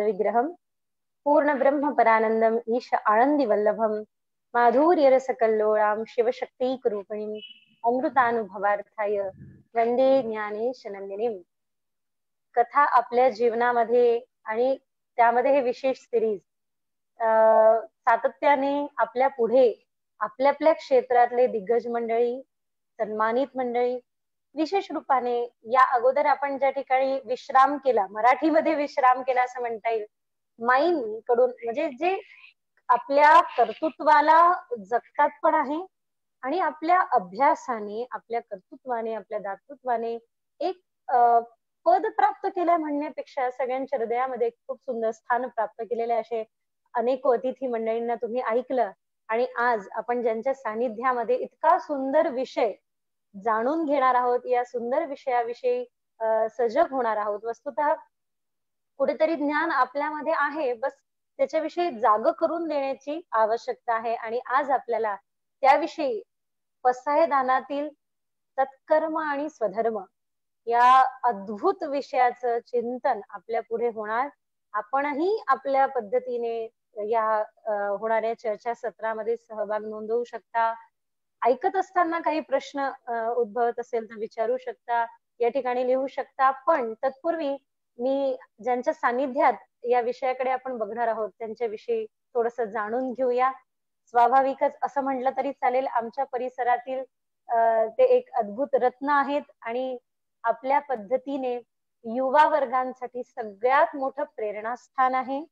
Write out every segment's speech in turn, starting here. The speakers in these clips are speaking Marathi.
विग्रहम पूर्ण ब्रह्म परानंदम ईश आनंदी वल्लभम माधुर्य रस कल्लोळाम शिवशक्ती रूपिणीम अमृतानुभवार्थाय वंदे ज्ञानेश नंदिनीम. कथा आपल्या जीवनामध्ये आणि त्यामध्ये हे विशेष सिरीज सातत्याने आपल्या पुढे आपल्या आपल्या क्षेत्रातले दिग्गज मंडळी, सन्मानित मंडळी, विशेष रूपाने या अगोदर आपण ज्या ठिकाणी विश्राम केला, मराठीमध्ये विश्राम केला असं म्हणता येईल, माईन कडून, म्हणजे जे आपल्या कर्तृत्वाला जगतात पण आहे आणि आपल्या अभ्यासाने, आपल्या कर्तृत्वाने, आपल्या दातृत्वाने एक पद प्राप्त केलं म्हणण्यापेक्षा सगळ्यांच्या हृदयामध्ये खूप सुंदर स्थान प्राप्त केलेले असे अनेक अतिथी मंडळींना तुम्ही ऐकलं. आणि आज आपण ज्यांच्या सानिध्यामध्ये इतका सुंदर विषय जाणून घेणार आहोत, या सुंदर विषयाविषयी सजग होणार आहोत. वस्तुतः कुठेतरी ज्ञान आपल्यामध्ये आहे, बस त्याच्याविषयी जाग करून देण्याची आवश्यकता आहे. आणि आज आपल्याला त्याविषयी पसायदानातील तत्कर्म आणि स्वधर्म या अद्भुत विषयाचं चिंतन आपल्या पुढे होणार. आपणही आपल्या पद्धतीने या होणाऱ्या चर्चा सत्रामध्ये सहभाग नोंदवू शकता. ऐकत असताना काही प्रश्न उद्भवत असेल तर विचारू शकता, या ठिकाणी लिहू शकता. पण तत्पूर्वी मी ज्यांच्या सानिध्यात या विषयाकडे आपण बघणार आहोत त्यांच्याविषयी थोडस जाणून घेऊया. स्वाभाविकच असं म्हटलं तरी चालेल, आमच्या परिसरातील ते एक अद्भुत रत्न आहेत आणि आपल्या पद्धतीने युवा वर्गांसाठी सगळ्यात मोठं प्रेरणास्थान आहे.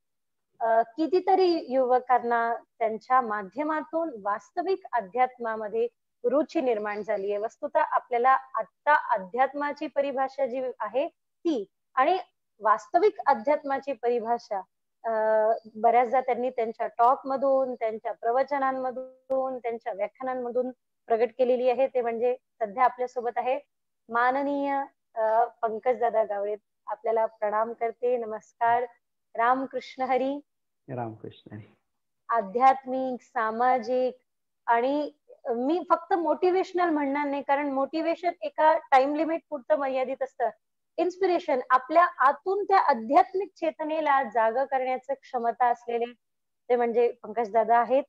कितीतरी युवकांना त्यांच्या माध्यमातून वास्तविक अध्यात्मामध्ये रुची निर्माण झाली आहे. वस्तुतः आपल्याला आता अध्यात्माची परिभाषा जी आहे ती आणि वास्तविक अध्यात्माची परिभाषा बऱ्याचदा त्यांनी त्यांच्या टॉक मधून, त्यांच्या प्रवचनांमधून, त्यांच्या व्याख्यानांमधून प्रगट केलेली आहे. ते म्हणजे सध्या आपल्यासोबत आहे माननीय पंकजदादा गावडे. आपल्याला प्रणाम करते. नमस्कार. रामकृष्ण हरी. रामकृष्ण हरी. आध्यात्मिक, सामाजिक आणि मी फक्त मोटिवेशनल म्हणणार नाही, कारण मोटिवेशन एका टाइम लिमिट पुरतं मर्यादित असतं. इन्स्पिरेशन, आपल्या आतून त्या आध्यात्मिक चेतनेला जागा करण्याचं क्षमता असलेले ते म्हणजे पंकजदादा आहेत.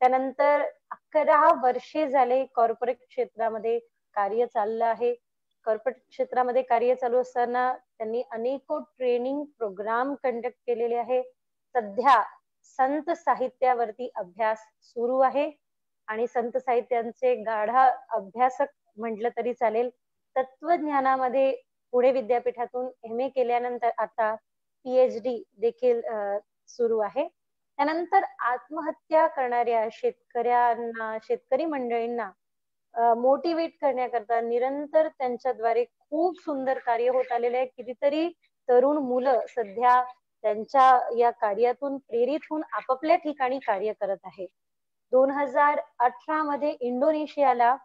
त्यानंतर 11 वर्षे झाले कॉर्पोरेट क्षेत्रामध्ये कार्य चाललं आहे. कॉर्पोरेट क्षेत्रामध्ये कार्य चालू असताना त्यांनी अनेक ट्रेनिंग प्रोग्राम कंडक्ट केलेले आहे. सध्या संत साहित्यावरती अभ्यास सुरू आहे आणि संत साहित्यांचे गाढा अभ्यासक म्हटलं तरी चालेल. तत्वज्ञानामध्ये पुणे विद्यापीठातून MA केल्यानंतर आता PhD देखील सुरू आहे. त्यानंतर आत्महत्या करणाऱ्या शेतकऱ्यांना, शेतकरी मंडळींना मोटिवेट करण्याकरता निरंतर त्यांच्याद्वारे खूप सुंदर कार्य होत आलेले आहे. कितीतरी तरुण मुलं सध्या त्यांच्या या कार्यातून प्रेरित होऊन आपापल्या ठिकाणी कार्य करत आहे. 2018 मध्ये इंडोनेशियाला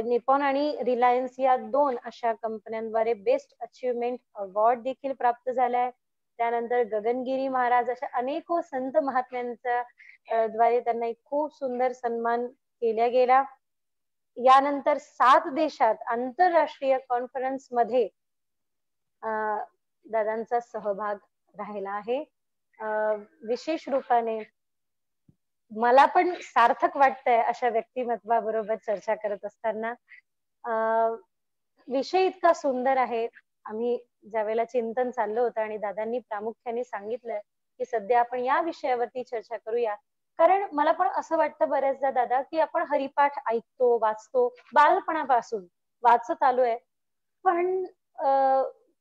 निपॉन आणि रिलायन्स या 2 अशा कंपन्यांद्वारे बेस्ट अचीवमेंट अवॉर्ड देखील प्राप्त झाला आहे. त्यानंतर गगनगिरी महाराज अशा अनेको संत महात्म्यांच्या द्वारे त्यांना एक खूप सुंदर सन्मान केला गेला. यानंतर 7 देशात आंतरराष्ट्रीय कॉन्फरन्स मध्ये दादांचा सहभाग राहिला आहे. विशेष रूपाने मला पण सार्थक वाटतंय अशा व्यक्तिमत्वाबरोबर चर्चा करत असताना. विषय इतका सुंदर आहे. आम्ही ज्या वेळेला चिंतन चाललं होतं आणि दादांनी प्रामुख्याने सांगितलं की सध्या आपण या विषयावरती चर्चा करूया, कारण मला पण असं वाटतं बऱ्याचदा दादा की आपण हरिपाठ ऐकतो, वाचतो, बालपणापासून वाचत आलोय, पण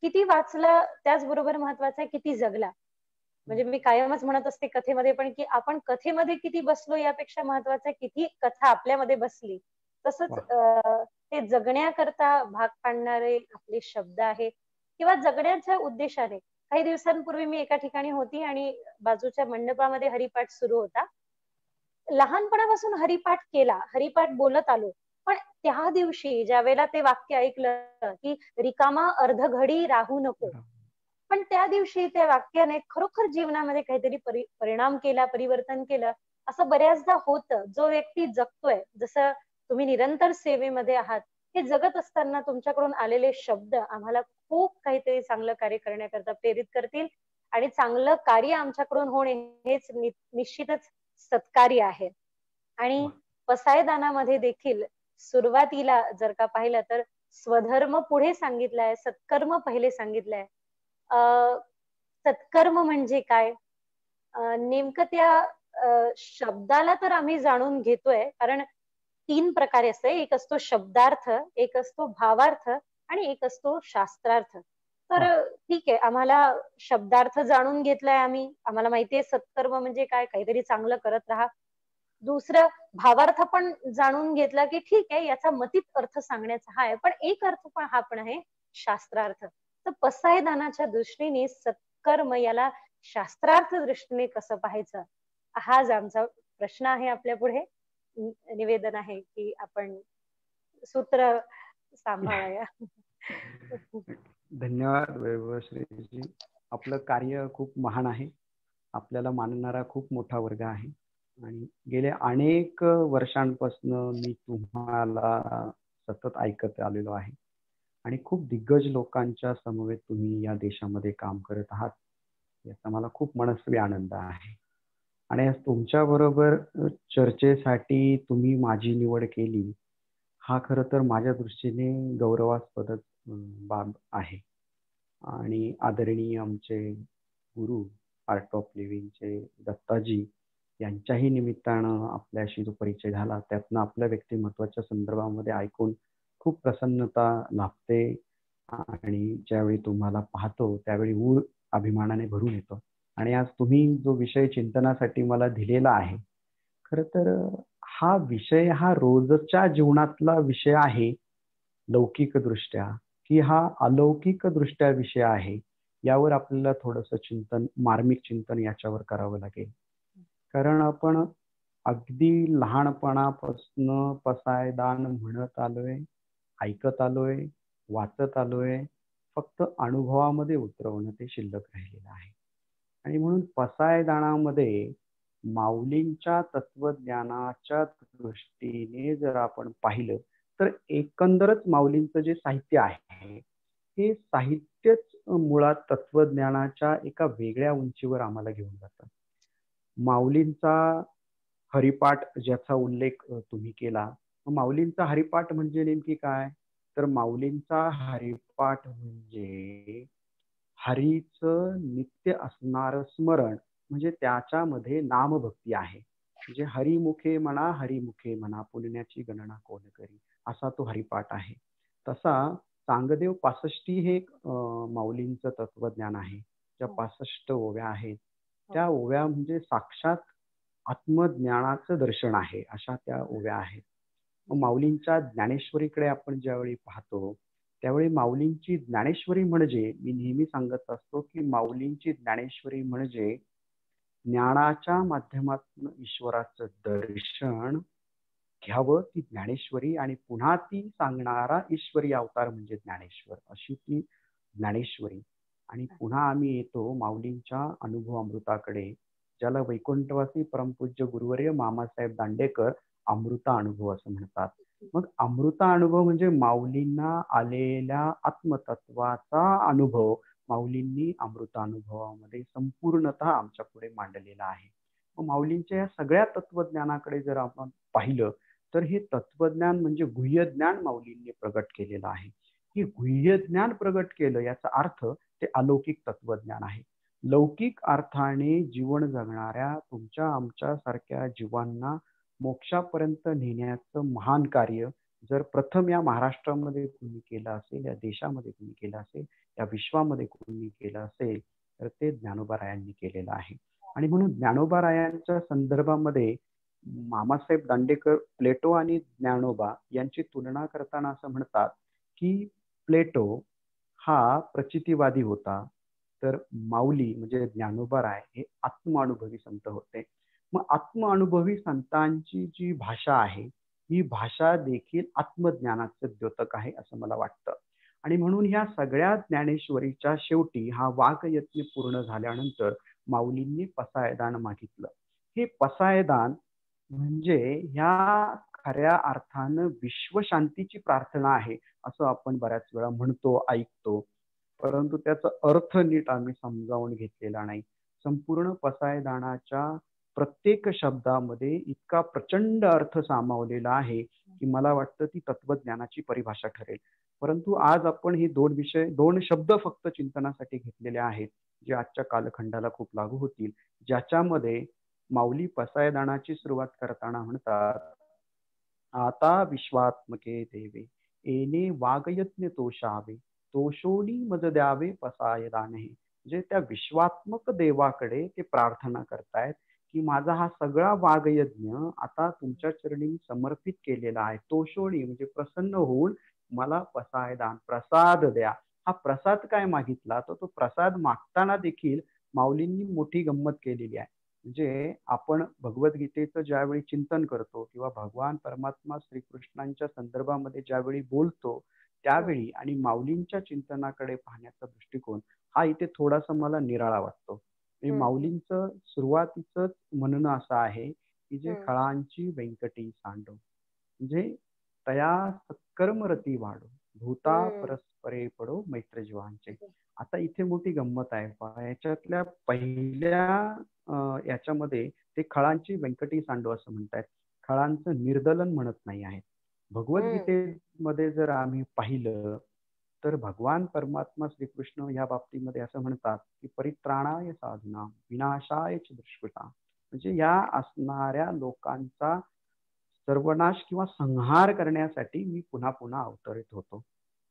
किती वाचला त्याचबरोबर महत्वाचं आहे किती जगला. म्हणजे मी कायमच म्हणत असते कथेमध्ये पण की आपण कथेमध्ये किती बसलो यापेक्षा महत्वाचं आहे किती कथा आपल्यामध्ये बसली. तसंच ते जगण्याकरता भाग पाडणारे आपले शब्द आहेत किंवा जगण्याच्या उद्देशाने. काही दिवसांपूर्वी मी एका ठिकाणी होती आणि बाजूच्या मंडपामध्ये हरिपाठ सुरू होता. लहानपणापासून हरिपाठ केला, हरिपाठ बोलत आलो, पण त्या दिवशी ज्या वेळेला ते वाक्य ऐकलं की रिकामा अर्ध घडी राहू नको, पण त्या दिवशी त्या वाक्याने खरोखर जीवनामध्ये काहीतरी परिणाम केला, परिवर्तन केलं असं बऱ्याचदा होतं. जो व्यक्ती जगतोय, जसं तुम्ही निरंतर सेवेमध्ये आहात, हे जगत असताना तुमच्याकडून आलेले शब्द आम्हाला खूप काहीतरी चांगलं कार्य करण्याकरता प्रेरित करतील. आणि चांगलं कार्य आमच्याकडून होणे हेच निश्चितच सत्कार्य आहे. आणि पसायदानामध्ये देखील सुरुवातीला जर का पाहिलं तर स्वधर्म पुढे सांगितलाय, सत्कर्म पहिले सांगितलंय. सत्कर्म म्हणजे काय, नेमकं त्या शब्दाला तर आम्ही जाणून घेतोय, कारण 3 प्रकारे असते. एक असतो शब्दार्थ, एक असतो भावार्थ आणि एक असतो शास्त्रार्थ. तर ठीक आहे, आम्हाला शब्दार्थ जाणून घेतलाय आम्ही, आम्हाला माहितीये सत्कर्म म्हणजे काय, काहीतरी चांगलं करत राहा. दुसरं भावार्थ पण जाणून घेतला की ठीक आहे, याचा मतीत अर्थ सांगण्याचा हा आहे, पण एक अर्थ पण हा पण आहे शास्त्रार्थ. तर पसायदानाच्या दृष्टीने सत्कर्म याला शास्त्रार्थ दृष्टीने कसं पाहायचं, हाच आमचा प्रश्न आहे. आपल्या पुढे निवेदन आहे की आपण सूत्र सांभाळूया. धन्यवाद वैभवश्रीजी. आपलं कार्य खूप महान आहे, आपल्याला मानणारा खूप मोठा वर्ग आहे आणि गेले अनेक वर्षांपासून मी तुम्हाला सतत ऐकत आलेलो आहे आणि खूप दिग्गज लोकांच्या समवेत तुम्ही या देशामध्ये काम करत आहात, याचा मला खूप मनस्वी आनंद आहे. आणि आज तुमच्या बरोबर चर्चेसाठी तुम्ही माझी निवड केली, हा खरं तर माझ्या दृष्टीने गौरवास्पद बाब आहे. आणि आदरणीय आमचे गुरु आर्ट ऑफ लिव्हिंगचे दत्ताजी यांच्याही निमित्तानं आपल्याशी जो परिचय झाला, त्यातनं आपल्या व्यक्तिमत्वाच्या संदर्भामध्ये ऐकून खूप प्रसन्नता लाभते आणि ज्यावेळी तुम्हाला पाहतो त्यावेळी ऊर अभिमानाने भरून येतो. आणि आज तुम्ही जो विषय चिंतनासाठी मला दिलेला आहे, खरं तर हा विषय हा रोजच्या जीवनातला विषय आहे लौकिक दृष्ट्या, की हा अलौकिक दृष्ट्या विषय आहे, यावर आपल्याला थोडंसं चिंतन, मार्मिक चिंतन याच्यावर करावं लागेल. कारण आपण अगदी लहानपणापासून पसायदान म्हणत आलोय, ऐकत आलोय, वाचत आलोय, फक्त अनुभवामध्ये उतरवणं ते शिल्लक राहिलेलं आहे. आणि म्हणून पसायदानामध्ये माऊलींच्या तत्वज्ञानाच्या दृष्टीने जर आपण पाहिलं तर एकंदरच माऊलींचं जे साहित्य आहे हे साहित्यच मुळात तत्वज्ञानाच्या एका वेगळ्या उंचीवर आम्हाला घेऊन जातं. माऊलींचा हरिपाठ ज्याचा उल्लेख तुम्ही केला, माऊलींचा हरिपाठ म्हणजे नेमकी काय, तर माऊलींचा हरिपाठ म्हणजे हरीचं नित्य असणारं स्मरण, म्हणजे त्याच्यामध्ये नामभक्ती आहे. म्हणजे हरिमुखे म्हणा, हरिमुखे म्हणा, पुण्याची गणना कोण करी, असा तो हरिपाठ आहे. तसा चांगदेव 65 हे माऊलींचं तत्वज्ञान आहे. ज्या 65 ओव्या आहेत त्या ओव्या म्हणजे साक्षात आत्मज्ञानाचं दर्शन आहे, अशा त्या ओव्या आहेत. माऊलींच्या ज्ञानेश्वरीकडे आपण ज्यावेळी पाहतो त्यावेळी माऊलींची ज्ञानेश्वरी म्हणजे, मी नेहमी सांगत असतो की माऊलींची ज्ञानेश्वरी म्हणजे ज्ञानाच्या माध्यमातून ईश्वराचं दर्शन घ्यावं ती ज्ञानेश्वरी, आणि पुन्हा ती सांगणारा ईश्वरी अवतार म्हणजे ज्ञानेश्वर, अशी ती ज्ञानेश्वरी. आणि पुन्हा आम्ही येतो माऊलींच्या अनुभव अमृताकडे, ज्याला वैकुंठवासी परमपूज्य गुरुवर्य मामासाहेब दांडेकर अमृता अनुभव असं म्हणतात. मग अमृता अनुभव म्हणजे माऊलींना आलेल्या आत्मतत्वाचा अनुभव माऊलींनी अमृता अनुभवामध्ये संपूर्णतः आमच्या पुढे मांडलेला आहे. मग माऊलींच्या या सगळ्या तत्वज्ञानाकडे जर आपण पाहिलं तर हे तत्वज्ञान म्हणजे गुह्य ज्ञान माऊलींनी प्रगट केलेलं आहे. हे गुह्य ज्ञान प्रगट केलं याचा अर्थ ते अलौकिक तत्वज्ञान आहे. लौकिक अर्थाने जीवन जगणाऱ्या तुमच्या आमच्या सारख्या जीवांना मोक्षापर्यंत नेण्याचं महान कार्य जर प्रथम या महाराष्ट्रामध्ये कोणी केलं असेल, या देशामध्ये कोणी केलं असेल, या विश्वामध्ये कोणी केलं असेल, तर ते ज्ञानोबारायांनी केलेलं आहे. आणि म्हणून ज्ञानोबारायांच्या संदर्भामध्ये मामासाहेब दांडेकर प्लेटो आणि ज्ञानोबा यांची तुलना करताना असं म्हणतात की प्लेटो हा प्रचितीवादी होता, तर माऊली म्हणजे ज्ञानोबाराय हे आत्मानुभवी संत होते. मग आत्मानुभवी संतांची जी भाषा आहे ही भाषा देखील आत्मज्ञानाचं द्योतक आहे असं मला वाटतं. आणि म्हणून ह्या सगळ्या ज्ञानेश्वरीच्या शेवटी हा वाकयज्ञ पूर्ण झाल्यानंतर माऊलींनी पसायदान मागितलं. हे पसायदान म्हणजे ह्या खऱ्या अर्थानं विश्वशांतीची प्रार्थना आहे असं आपण बऱ्याच वेळा म्हणतो, ऐकतो. परंतु त्याचा अर्थ नीट आम्ही समजावून घेतलेला नाही. संपूर्ण पसायदानाच्या प्रत्येक शब्दामध्ये इतका प्रचंड अर्थ सामावलेला आहे की मला वाटतं ती तत्वज्ञानाची परिभाषा ठरेल. परंतु आज आपण हे दोन शब्द फक्त चिंतनासाठी घेतलेले आहेत, जे आजच्या कालखंडाला खूप लागू होतील. ज्याच्यामध्ये माऊली पसायदानाची सुरुवात करताना म्हणतात, आता विश्वात्मके देवे येणे वागयज्ञ तोषावे, तोषोनी मज द्यावे पसायदाने. म्हणजे त्या विश्वात्मक देवाकडे ते प्रार्थना करतायत की माझा हा सगळा वागयज्ञ आता तुमच्या चरणी समर्पित केलेला आहे. तोषोनी म्हणजे प्रसन्न होऊन मला पसायदान प्रसाद द्या. हा प्रसाद काय मागितला, तर तो प्रसाद मागताना देखील माऊलींनी मोठी गंमत केलेली आहे. म्हणजे आपण भगवद्गीतेचं ज्यावेळी चिंतन करतो किंवा भगवान परमात्मा श्रीकृष्णांच्या संदर्भामध्ये ज्यावेळी बोलतो त्यावेळी आणि माऊलींच्या चिंतनाकडे पाहण्याचा दृष्टिकोन हा इथे थोडासा मला निराळा वाटतो. माऊलींचं सुरुवातीच म्हणणं असं आहे की जे खळांची व्यंकटी सांडो, म्हणजे तया सत्कर्म रती वाढो, भूता परस्परे पडो मैत्र जीवांचे. आता इथे मोठी गंमत आहे पहा. याच्यातल्या पहिल्या याच्यामध्ये ते खळांची व्यंकटी सांडो असं म्हणतायत. खळांचं निर्दलन म्हणत नाही आहे. भगवद्गीतेमध्ये जर आम्ही पाहिलं तर भगवान परमात्मा श्रीकृष्ण या बाबतीमध्ये असं म्हणतात की परित्राणाय साधना विनाशाय च दुष्कृता. म्हणजे या असणाऱ्या लोकांचा सर्वनाश किंवा संहार करण्यासाठी मी पुन्हा पुन्हा अवतरित होतो.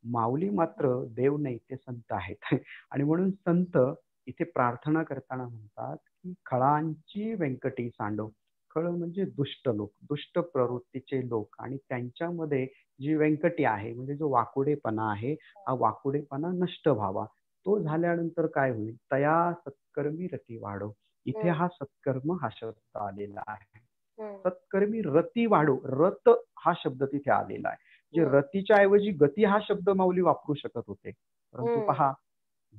माऊली मात्र देव नाही, ते संत आहेत. आणि म्हणून संत इथे प्रार्थना करताना म्हणतात की खळांची व्यंकटी सांडो. खळ म्हणजे दुष्ट लोक, दुष्ट प्रवृत्तीचे लोक, आणि त्यांच्यामध्ये जी व्यंकटी आहे म्हणजे जो वाकुडेपणा आहे, हा वाकुडेपणा नष्ट व्हावा. तो झाल्यानंतर काय होईल, तया सत्कर्मी रती वाढो. इथे हा सत्कर्म हा शब्द आलेला आहे. सत्कर्मी रती वाढो, रत हा शब्द तिथे आलेला आहे. जे रतीच्या ऐवजी गती हा शब्द माऊली वापरू शकत होते, परंतु पहा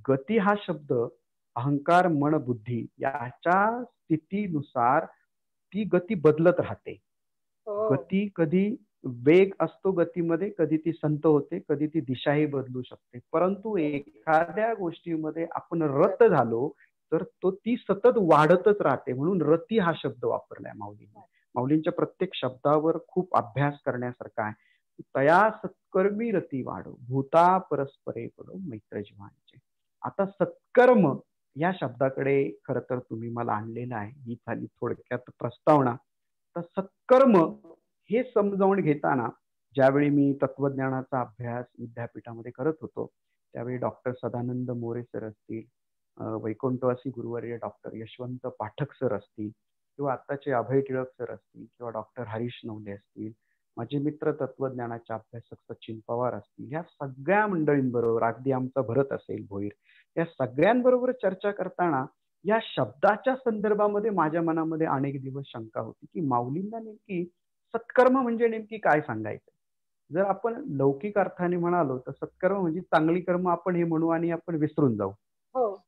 गती हा शब्द अहंकार मन बुद्धी याच्या स्थितीनुसार ती गती बदलत राहते. गती कधी वेग असतो गतीमध्ये, कधी ती संत होते, कधी ती दिशाही बदलू शकते. परंतु एखाद्या गोष्टीमध्ये आपण रत झालो तर ती सतत वाढतच राहते. म्हणून रती हा शब्द वापरलाय माऊलींनी. माऊलींच्या प्रत्येक शब्दावर खूप अभ्यास करण्यासारखा आहे. तया सत्कर्मी रती वाढो, भूता परस्परे पडो मैत्र जीवांचे. आता सत्कर्म या शब्दाकडे खर तर तुम्ही मला आणलेलं आहे. ही झाली थोडक्यात प्रस्तावना. तर सत्कर्म हे समजावून घेताना ज्यावेळी मी तत्वज्ञानाचा अभ्यास विद्यापीठामध्ये करत होतो त्यावेळी डॉक्टर सदानंद मोरे सर असतील, वैकुंठवासी गुरुवर्य डॉक्टर यशवंत पाठक सर असतील, किंवा आत्ताचे अभय टिळक सर असतील, किंवा डॉक्टर हरीश नवले असतील, माझे मित्र तत्वज्ञानाचे अभ्यासक सचिन पवार असतील, या सगळ्या मंडळींबरोबर, अगदी आमचा भरत असेल भोईर, या सगळ्यांबरोबर चर्चा करताना या शब्दाच्या संदर्भामध्ये माझ्या मनामध्ये अनेक दिवस शंका होती की माऊलींना नेमकी सत्कर्म म्हणजे नेमकी काय सांगायचं. जर आपण लौकिक अर्थाने म्हणालो तर सत्कर्म म्हणजे चांगली कर्म आपण हे म्हणू आणि आपण विसरून जाऊ.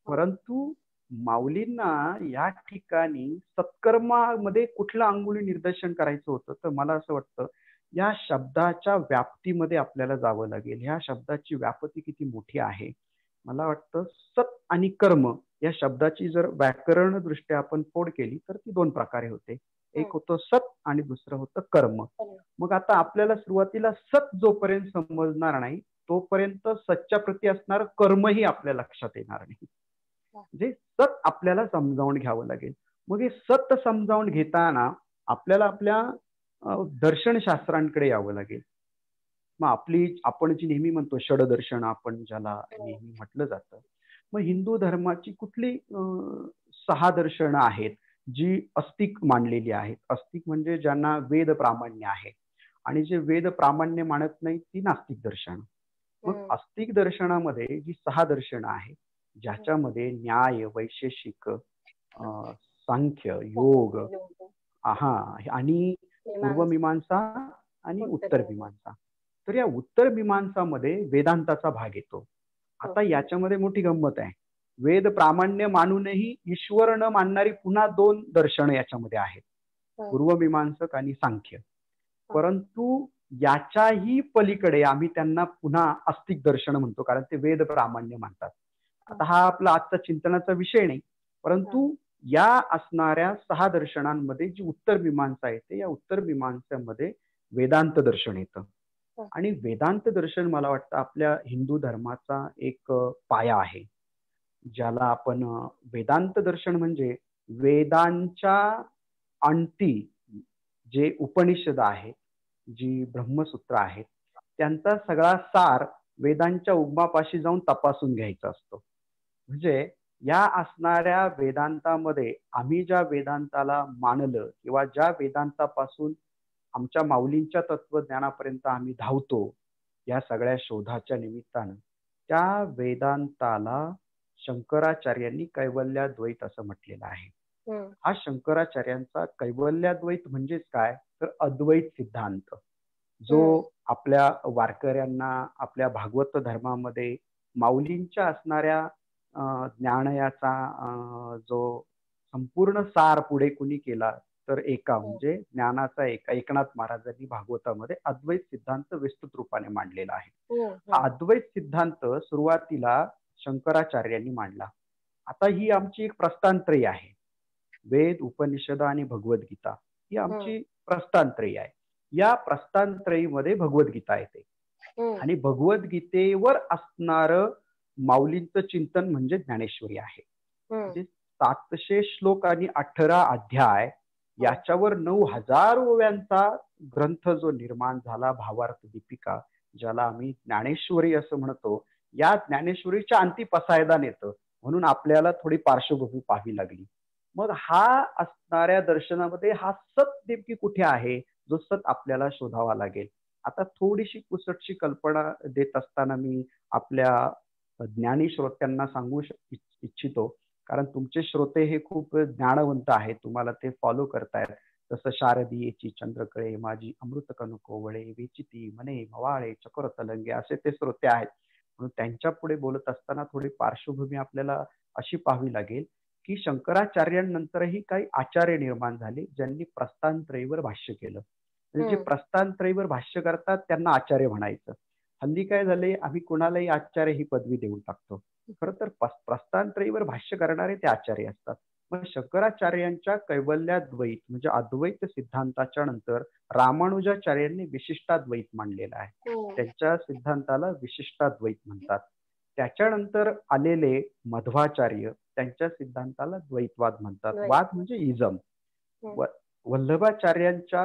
परंतु माऊलींना या ठिकाणी सत्कर्मामध्ये कुठलं अंगुली निर्देशन करायचं होतं, तर मला असं वाटतं या शब्दाच्या व्याप्तीमध्ये आपल्याला जावं लागेल. ह्या शब्दाची व्याप्ती किती मोठी आहे. मला वाटतं सत आणि कर्म या शब्दाची जर व्याकरण दृष्ट्या आपण फोड केली तर ती दोन प्रकारे होते. एक होतं सत आणि दुसरं होतं कर्म. मग आता आपल्याला सुरुवातीला सत जोपर्यंत समजणार नाही तोपर्यंत सतच्या प्रती असणार कर्मही आपल्या लक्षात येणार नाही. म्हणजे सत आपल्याला समजावून घ्यावं लागेल. मग हे सत समजावून घेताना आपल्याला आपल्या दर्शनशास्त्रांकडे यावं लागेल. मग आपण जी नेहमी म्हणतो षडदर्शन, आपण ज्याला नेहमी म्हटलं जातं, मग हिंदू धर्माची कुठली 6 दर्शनं आहेत जी अस्तिक मानलेली आहेत. अस्तिक म्हणजे ज्यांना वेद प्रामाण्य आहे, आणि जे वेद प्रामाण्य मानत नाही ती नास्तिक दर्शन. मग अस्तिक दर्शनामध्ये जी 6 दर्शनं आहेत ज्याच्यामध्ये न्याय, वैशेषिक, सांख्य, योग, आणि पूर्वमीमांसा आणि उत्तर मीमांसा. तर या उत्तर मीमांसामध्ये वेदांताचा भाग येतो. आता याच्यामध्ये मोठी गंमत आहे. वेद प्रामाण्य मानूनही ईश्वर न मानणारी पुन्हा 2 दर्शनं याच्यामध्ये आहेत, पूर्वमीमांसक आणि सांख्य. परंतु याच्याही पलीकडे आम्ही त्यांना पुन्हा अस्तिक दर्शन म्हणतो, कारण ते वेद प्रामाण्य मानतात. आता हा आपला आजचा चिंतनाचा विषय नाही, परंतु या असणाऱ्या 6 दर्शनांमध्ये जी उत्तर मीमांसा येते, या उत्तर मीमांसामध्ये वेदांत दर्शन येतं. आणि वेदांत दर्शन मला वाटतं आपल्या हिंदू धर्माचा एक पाया आहे, ज्याला आपण वेदांत दर्शन म्हणजे वेदांच्या अंती जे उपनिषद आहे, जी ब्रह्मसूत्र आहेत, त्यांचा सगळा सार वेदांच्या उगमापाशी जाऊन तपासून घ्यायचा असतो. म्हणजे या असणाऱ्या वेदांतामध्ये आम्ही ज्या वेदांताला मानलं किंवा ज्या वेदांतापासून आमच्या माऊलींच्या तत्वज्ञानापर्यंत आम्ही धावतो या सगळ्या शोधाच्या निमित्तानं, त्या वेदांताला शंकराचार्यांनी कैवल्याद्वैत असं म्हटलेलं आहे. हा शंकराचार्यांचा कैवल्याद्वैत म्हणजेच काय, तर अद्वैत सिद्धांत, जो आपल्या वारकऱ्यांना आपल्या भागवत धर्मामध्ये माऊलींच्या असणाऱ्या ज्ञानयाचा जो संपूर्ण सार पुढे कुणी केला तर एका म्हणजे ज्ञानाचा एकनाथ महाराजांनी भागवतामध्ये अद्वैत सिद्धांत विस्तृत रूपाने मांडलेला आहे. हा अद्वैत सिद्धांत सुरुवातीला शंकराचार्यांनी मांडला. आता ही आमची एक प्रस्थानत्रयी आहे. वेद, उपनिषद आणि भगवद्गीता ही आमची प्रस्थानत्रयी आहे. या प्रस्थानत्रयीमध्ये भगवद्गीता येते आणि भगवद्गीतेवर असणार माऊलींचं चिंतन म्हणजे ज्ञानेश्वरी आहे. म्हणजे 700 श्लोक आणि 18 अध्याय याच्यावर 9000 ओव्यांचा ग्रंथ जो निर्माण झाला, भावार्थ दीपिका, ज्याला आम्ही ज्ञानेश्वरी असं म्हणतो, या ज्ञानेश्वरीच्या अंती पसायदान येतं, म्हणून आपल्याला थोडी पार्श्वभूमी पाहावी लागली. मग हा असणाऱ्या दर्शनामध्ये हा सत नेमकी कुठे आहे, जो सत आपल्याला शोधावा लागेल. आता थोडीशी पुसटशी कल्पना देत असताना मी आपल्या ज्ञानी श्रोत्यांना सांगू इच्छितो, कारण तुमचे श्रोते हे खूप ज्ञानवंत आहेत, तुम्हाला ते फॉलो करतायत. जसं शारदीयेची चंद्रकळे माझी अमृत कनकोवळे, विचिती मने मवाळे चकोर तलंगे, असे ते श्रोते आहेत. म्हणून त्यांच्या पुढे बोलत असताना थोडी पार्श्वभूमी आपल्याला अशी पाहावी लागेल की शंकराचार्यांनंतरही काही आचार्य निर्माण झाले, ज्यांनी प्रस्थानत्रयीवर भाष्य केलं. म्हणजे जे प्रस्थानत्रयीवर भाष्य करतात त्यांना आचार्य म्हणायचं. हल्ली काय झाले, आम्ही कुणालाही आचार्य ही पदवी देऊन टाकतो. खरं तर प्रस्थानत्रयीवर भाष्य करणारे ते आचार्य असतात. मग शंकराचार्यांच्या कैवल्याद्वैत म्हणजे अद्वैत सिद्धांताच्या नंतर रामानुजाचार्यांनी विशिष्टाद्वैत मांडलेला आहे. त्यांच्या सिद्धांताला विशिष्टाद्वैत म्हणतात. त्याच्यानंतर आलेले मध्वाचार्य, त्यांच्या सिद्धांताला द्वैतवाद म्हणतात. वाद म्हणजे इजम. वल्लभाचार्यांच्या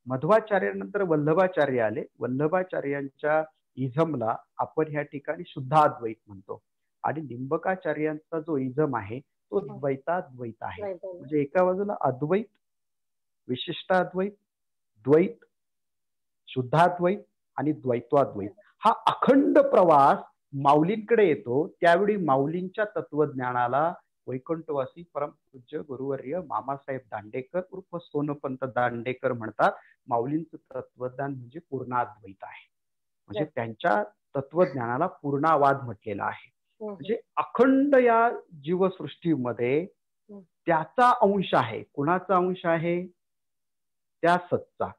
मध्वाचार्यानंतर वल्लभाचार्य आले. वल्लभाचार्यांच्या इझमला आपण ह्या ठिकाणी शुद्धाद्वैत म्हणतो. आणि निंबकाचार्यांचा जो इझम आहे तो द्वैताद्वैत आहे. म्हणजे एका बाजूला अद्वैत, विशिष्टाद्वैत, द्वैत, शुद्धाद्वैत आणि द्वैताद्वैत हा अखंड प्रवास माऊलींकडे येतो. त्यावेळी माऊलींच्या तत्वज्ञानाला वैकुंठवासी परमपूज्य गुरुवर्य मामासाहेब दांडेकर उर्फ सोनपंत दांडेकर म्हणतात. माऊलींचं तत्वज्ञान म्हणजे पूर्णाद्वैत आहे. म्हणजे त्यांच्या तत्वज्ञानाला पूर्णावाद म्हटलेला आहे. म्हणजे अखंड या जीवसृष्टीमध्ये त्याचा अंश आहे. कुणाचा अंश आहे? त्या सत्ता.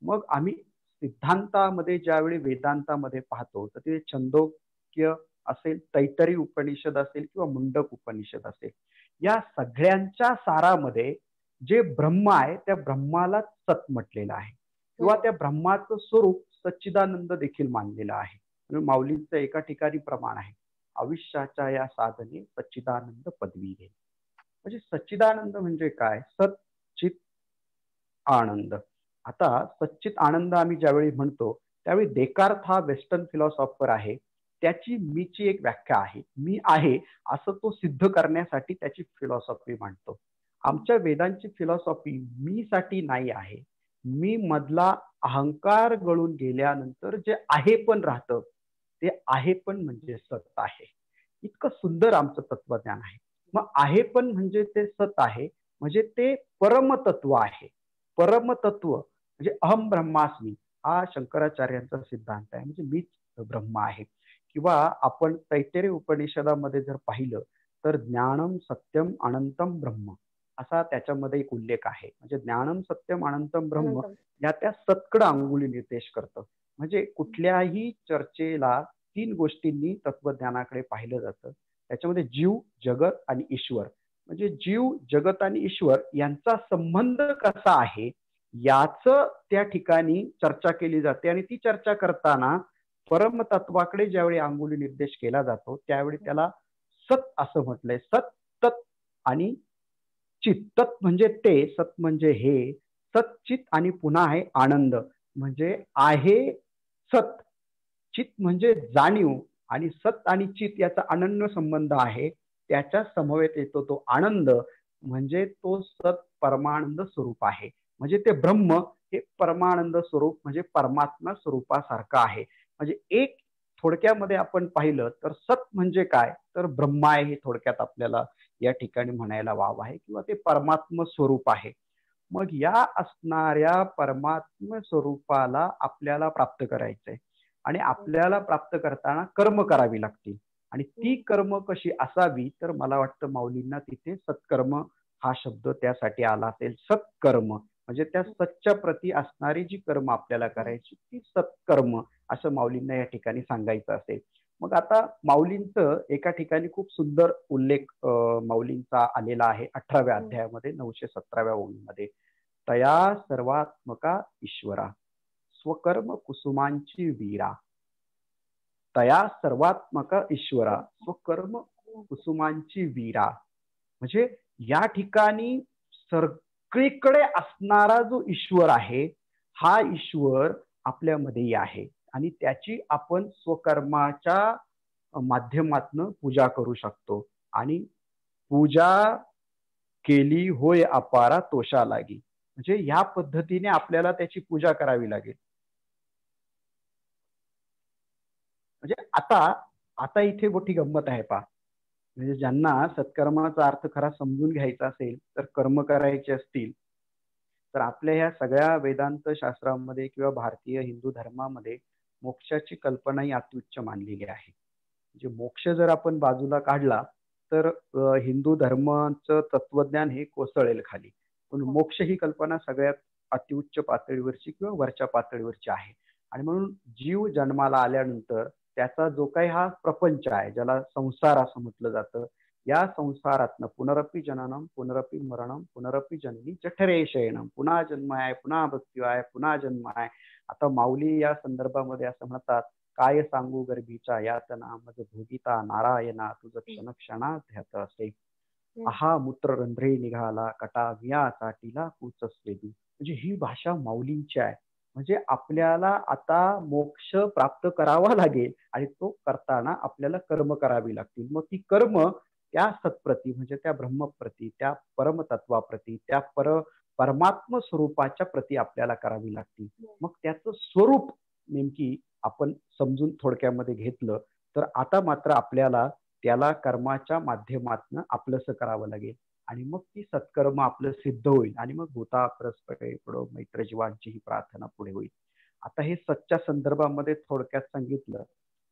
मग आम्ही सिद्धांतामध्ये ज्यावेळी वेदांतामध्ये पाहतो तर ते छंदोक्य असेल, तैतरी उपनिषद असेल किंवा मुंडक उपनिषद असेल, या सगळ्यांच्या सारामध्ये जे ब्रह्म आहे त्या ब्रह्माला सत म्हटलेलं आहे किंवा त्या ब्रह्माचं स्वरूप सच्चिदानंद देखील मानलेलं आहे. म्हणजे माऊलींचं एका ठिकाणी प्रमाण आहे, आयुष्याच्या या साधने सच्चिदानंद पदवी घे. म्हणजे सच्चिदानंद म्हणजे काय? सच्चित आनंद. आता सच्चित आनंद आम्ही ज्यावेळी म्हणतो त्यावेळी देकार्थ हा वेस्टर्न फिलॉसॉफर आहे, त्याची मीची एक व्याख्या आहे. मी आहे असं तो सिद्ध करण्यासाठी त्याची फिलॉसॉफी मांडतो. आमच्या वेदांची फिलॉसॉफी मी साठी नाही आहे. मी मधला अहंकार गळून गेल्यानंतर जे आहे पण राहतं ते आहे पण म्हणजे सत आहे. इतकं सुंदर आमचं तत्वज्ञान आहे. मग आहे पण म्हणजे ते सत आहे, म्हणजे ते परमतत्व आहे. परमतत्व म्हणजे अहम ब्रह्मास्मी हा शंकराचार्यांचा सिद्धांत आहे. म्हणजे मीच ब्रह्म आहे. किंवा आपण तैत्तिरीय उपनिषदामध्ये जर पाहिलं तर ज्ञानम सत्यम अनंतम ब्रह्म असा त्याच्यामध्ये एक उल्लेख आहे. म्हणजे ज्ञानम सत्यम अनंतम ब्रह्म अनंतम. या त्या सतकडं अंगुली निर्देश करतं. म्हणजे कुठल्याही चर्चेला 3 गोष्टींनी तत्वज्ञानाकडे पाहिलं जातं. त्याच्यामध्ये जीव, जगत आणि ईश्वर. म्हणजे जीव, जगत आणि ईश्वर यांचा संबंध कसा आहे याचं त्या ठिकाणी चर्चा केली जाते. आणि ती चर्चा करताना परमतत्वाकडे ज्यावेळी अंगुली निर्देश केला जातो त्यावेळी त्याला सत असं म्हटलंय. सत, तत् आणि चित. तत् म्हणजे ते, सत म्हणजे हे, सत चित आणि पुन्हा आहे आनंद. म्हणजे आहे सत, चित म्हणजे जाणीव आणि सत आणि चित याचा अनन्य संबंध आहे. त्याच्या समवेत येतो तो आनंद म्हणजे तो सत परमानंद स्वरूप आहे. म्हणजे ते ब्रह्म हे परमानंद स्वरूप म्हणजे परमात्मा स्वरूपासारखं आहे. म्हणजे एक थोडक्यामध्ये आपण पाहिलं तर सत म्हणजे काय तर ब्रह्म आहे हे थोडक्यात आपल्याला या ठिकाणी म्हणायला वाव आहे किंवा ते परमात्म स्वरूप आहे. मग या असणाऱ्या परमात्म स्वरूपाला आपल्याला प्राप्त करायचंय आणि आपल्याला प्राप्त करताना कर्म करावी लागतील. आणि ती कर्म कशी असावी तर मला वाटतं माऊलींना तिथे सत्कर्म हा शब्द त्यासाठी आला असेल. सत्कर्म म्हणजे त्या सच्च्या प्रती असणारी जी कर्म आपल्याला करायची ती सत्कर्म असं माऊलींना या ठिकाणी सांगायचं असेल. मग आता माऊलींचं एका ठिकाणी खूप सुंदर उल्लेख माऊलींचा आलेला आहे 18व्या अध्यायामध्ये 917व्या ओळीमध्ये. तया सर्वात्मका ईश्वरा स्वकर्म कुसुमांची वीरा. तया सर्वात्मक ईश्वरा स्वकर्म कुसुमांची वीरा. म्हणजे या ठिकाणी सगळीकडे असणारा जो ईश्वर आहे हा ईश्वर आपल्यामध्येही आहे आणि त्याची आपण स्वकर्माच्या माध्यमातून पूजा करू शकतो. आणि पूजा केली होय अपारा तोषा लागी. म्हणजे या पद्धतीने आपल्याला त्याची पूजा करावी लागेल. म्हणजे आता आता इथे मोठी गंमत आहे पहा. म्हणजे ज्यांना सत्कर्माचा अर्थ खरा समजून घ्यायचा असेल तर कर्म करायचे असतील तर आपल्या ह्या सगळ्या वेदांत शास्त्रामध्ये किंवा भारतीय हिंदू धर्मामध्ये मोक्षाची कल्पना ही अत्युच्च मानलेली आहे. म्हणजे मोक्ष जर आपण बाजूला काढला तर हिंदू धर्माचं तत्वज्ञान हे कोसळेल खाली. पण मोक्ष ही कल्पना सगळ्यात अतिउच्च पातळीवरची किंवा वरच्या पातळीवरची आहे. आणि म्हणून जीव जन्माला आल्यानंतर त्याचा जो काही हा प्रपंच आहे ज्याला संसार असं म्हटलं जातं या संसारातनं पुनरपी जननम पुनरपी मरणम पुनरपी जननी जठरे शयनम. पुन्हा जन्म आहे, पुन्हा मृत्यू आहे, पुन्हा जन्म आहे. आता माऊली या संदर्भामध्ये असं म्हणतात काय सांगू गर्भीच्या यातना मज भोगिता नारायणा तुझं क्षण क्षणात ध्यात असे. आहा मूत्र रंध्रे निघाला कटा विया चाटीला कूच स्वेदी. म्हणजे ही भाषा माऊलींची आहे. म्हणजे आपल्याला आता मोक्ष प्राप्त करावा लागेल आणि तो करताना आपल्याला कर्म करावी लागतील. मग ती कर्म त्या सत्प्रती म्हणजे त्या ब्रह्मप्रती त्या परमतत्वाप्रती त्या परमात्म स्वरूपाच्या प्रती आपल्याला करावी लागतील. मग त्याचं स्वरूप नेमकी आपण समजून थोडक्यामध्ये घेतलं तर आता मात्र आपल्याला त्याला कर्माच्या माध्यमातून आपलंसं करावं लागेल आणि मग ती सत्कर्म आपलं सिद्ध होईल आणि मग भूता परस्परे पडो मैत्र जीवांची ही प्रार्थना पुढे होईल. आता हे सच्च्या संदर्भामध्ये थोडक्यात सांगितलं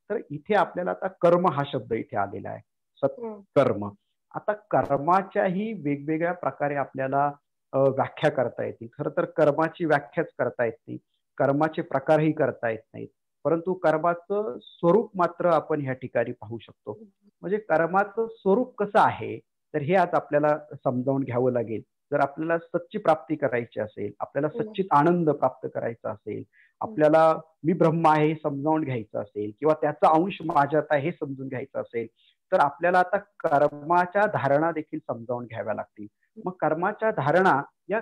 तर इथे आपल्याला आता कर्म हा शब्द इथे आलेला आहे. सत्कर्म. आता कर्माच्याही वेगवेगळ्या प्रकारे आपल्याला व्याख्या करता येतील. खरं तर कर्माची व्याख्याच करता येत नाही, कर्माचे प्रकारही करता येत नाहीत. परंतु कर्माचं स्वरूप मात्र आपण ह्या ठिकाणी पाहू शकतो. म्हणजे कर्माचं स्वरूप कसं आहे तर हे आज आपल्याला समजावून घ्यावं लागेल. जर आपल्याला सच्ची प्राप्ती करायची असेल, आपल्याला सच्चित आनंद प्राप्त करायचा असेल, आपल्याला मी ब्रह्म आहे हे समजावून घ्यायचं असेल किंवा त्याचा अंश माझ्यात आहे हे समजून घ्यायचं असेल तर आपल्याला आता कर्माच्या धारणा देखील समजावून घ्याव्या लागतील. मग कर्माच्या धारणा या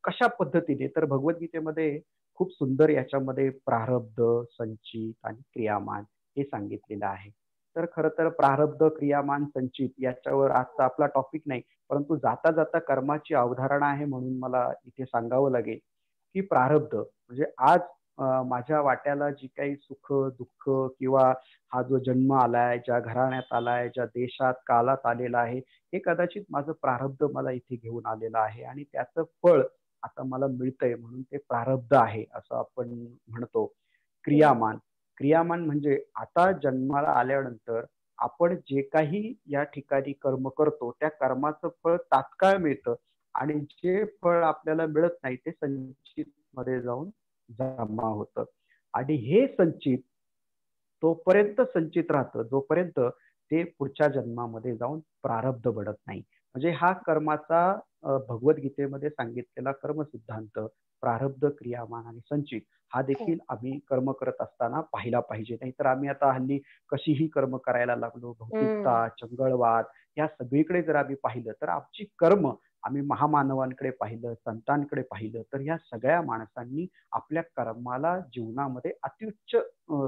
कशा पद्धतीने तर भगवद्गीतेमध्ये खूप सुंदर याच्यामध्ये प्रारब्ध संचित आणि क्रियामान हे सांगितलेलं आहे. तर खरं तर प्रारब्ध क्रियामान संचित याच्यावर आजचा आपला टॉपिक नाही परंतु जाता जाता कर्माची अवधारणा आहे म्हणून मला इथे सांगावं लागेल की प्रारब्ध म्हणजे आज माझ्या वाट्याला जी काही सुख दुःख किंवा हा जो जन्म आलाय ज्या घराण्यात आलाय ज्या देशात कालात आलेला आहे हे कदाचित माझं प्रारब्ध मला इथे घेऊन आलेलं आहे आणि त्याचं फळ आता मला मिळतंय म्हणून ते प्रारब्ध आहे असं आपण म्हणतो. क्रियामान. क्रियामान म्हणजे आता जन्माला आल्यानंतर आपण जे काही या ठिकाणी कर्म करतो त्या कर्माचं फळ तात्काळ मिळतं आणि जे फळ आपल्याला मिळत नाही ते संचित मध्ये जाऊन जमा होतं. आणि हे संचित तोपर्यंत संचित राहतं जोपर्यंत ते पुढच्या जन्मामध्ये जाऊन प्रारब्ध बनत नाही. म्हणजे हा कर्माचा भगवद्गीतेमध्ये सांगितलेला कर्म सिद्धांत, प्रारब्ध, क्रियामान आणि संचित हा देखील आम्ही कर्म करत असताना पाहिला पाहिजे. नाहीतर आम्ही आता हल्ली कशीही कर्म करायला लागलो, भौतिकता, चंगळवाद या सगळीकडे जर आम्ही पाहिलं तर आमची कर्म, आम्ही महामानवांकडे पाहिलं, संतांकडे पाहिलं तर या सगळ्या माणसांनी आपल्या कर्माला जीवनामध्ये अत्युच्च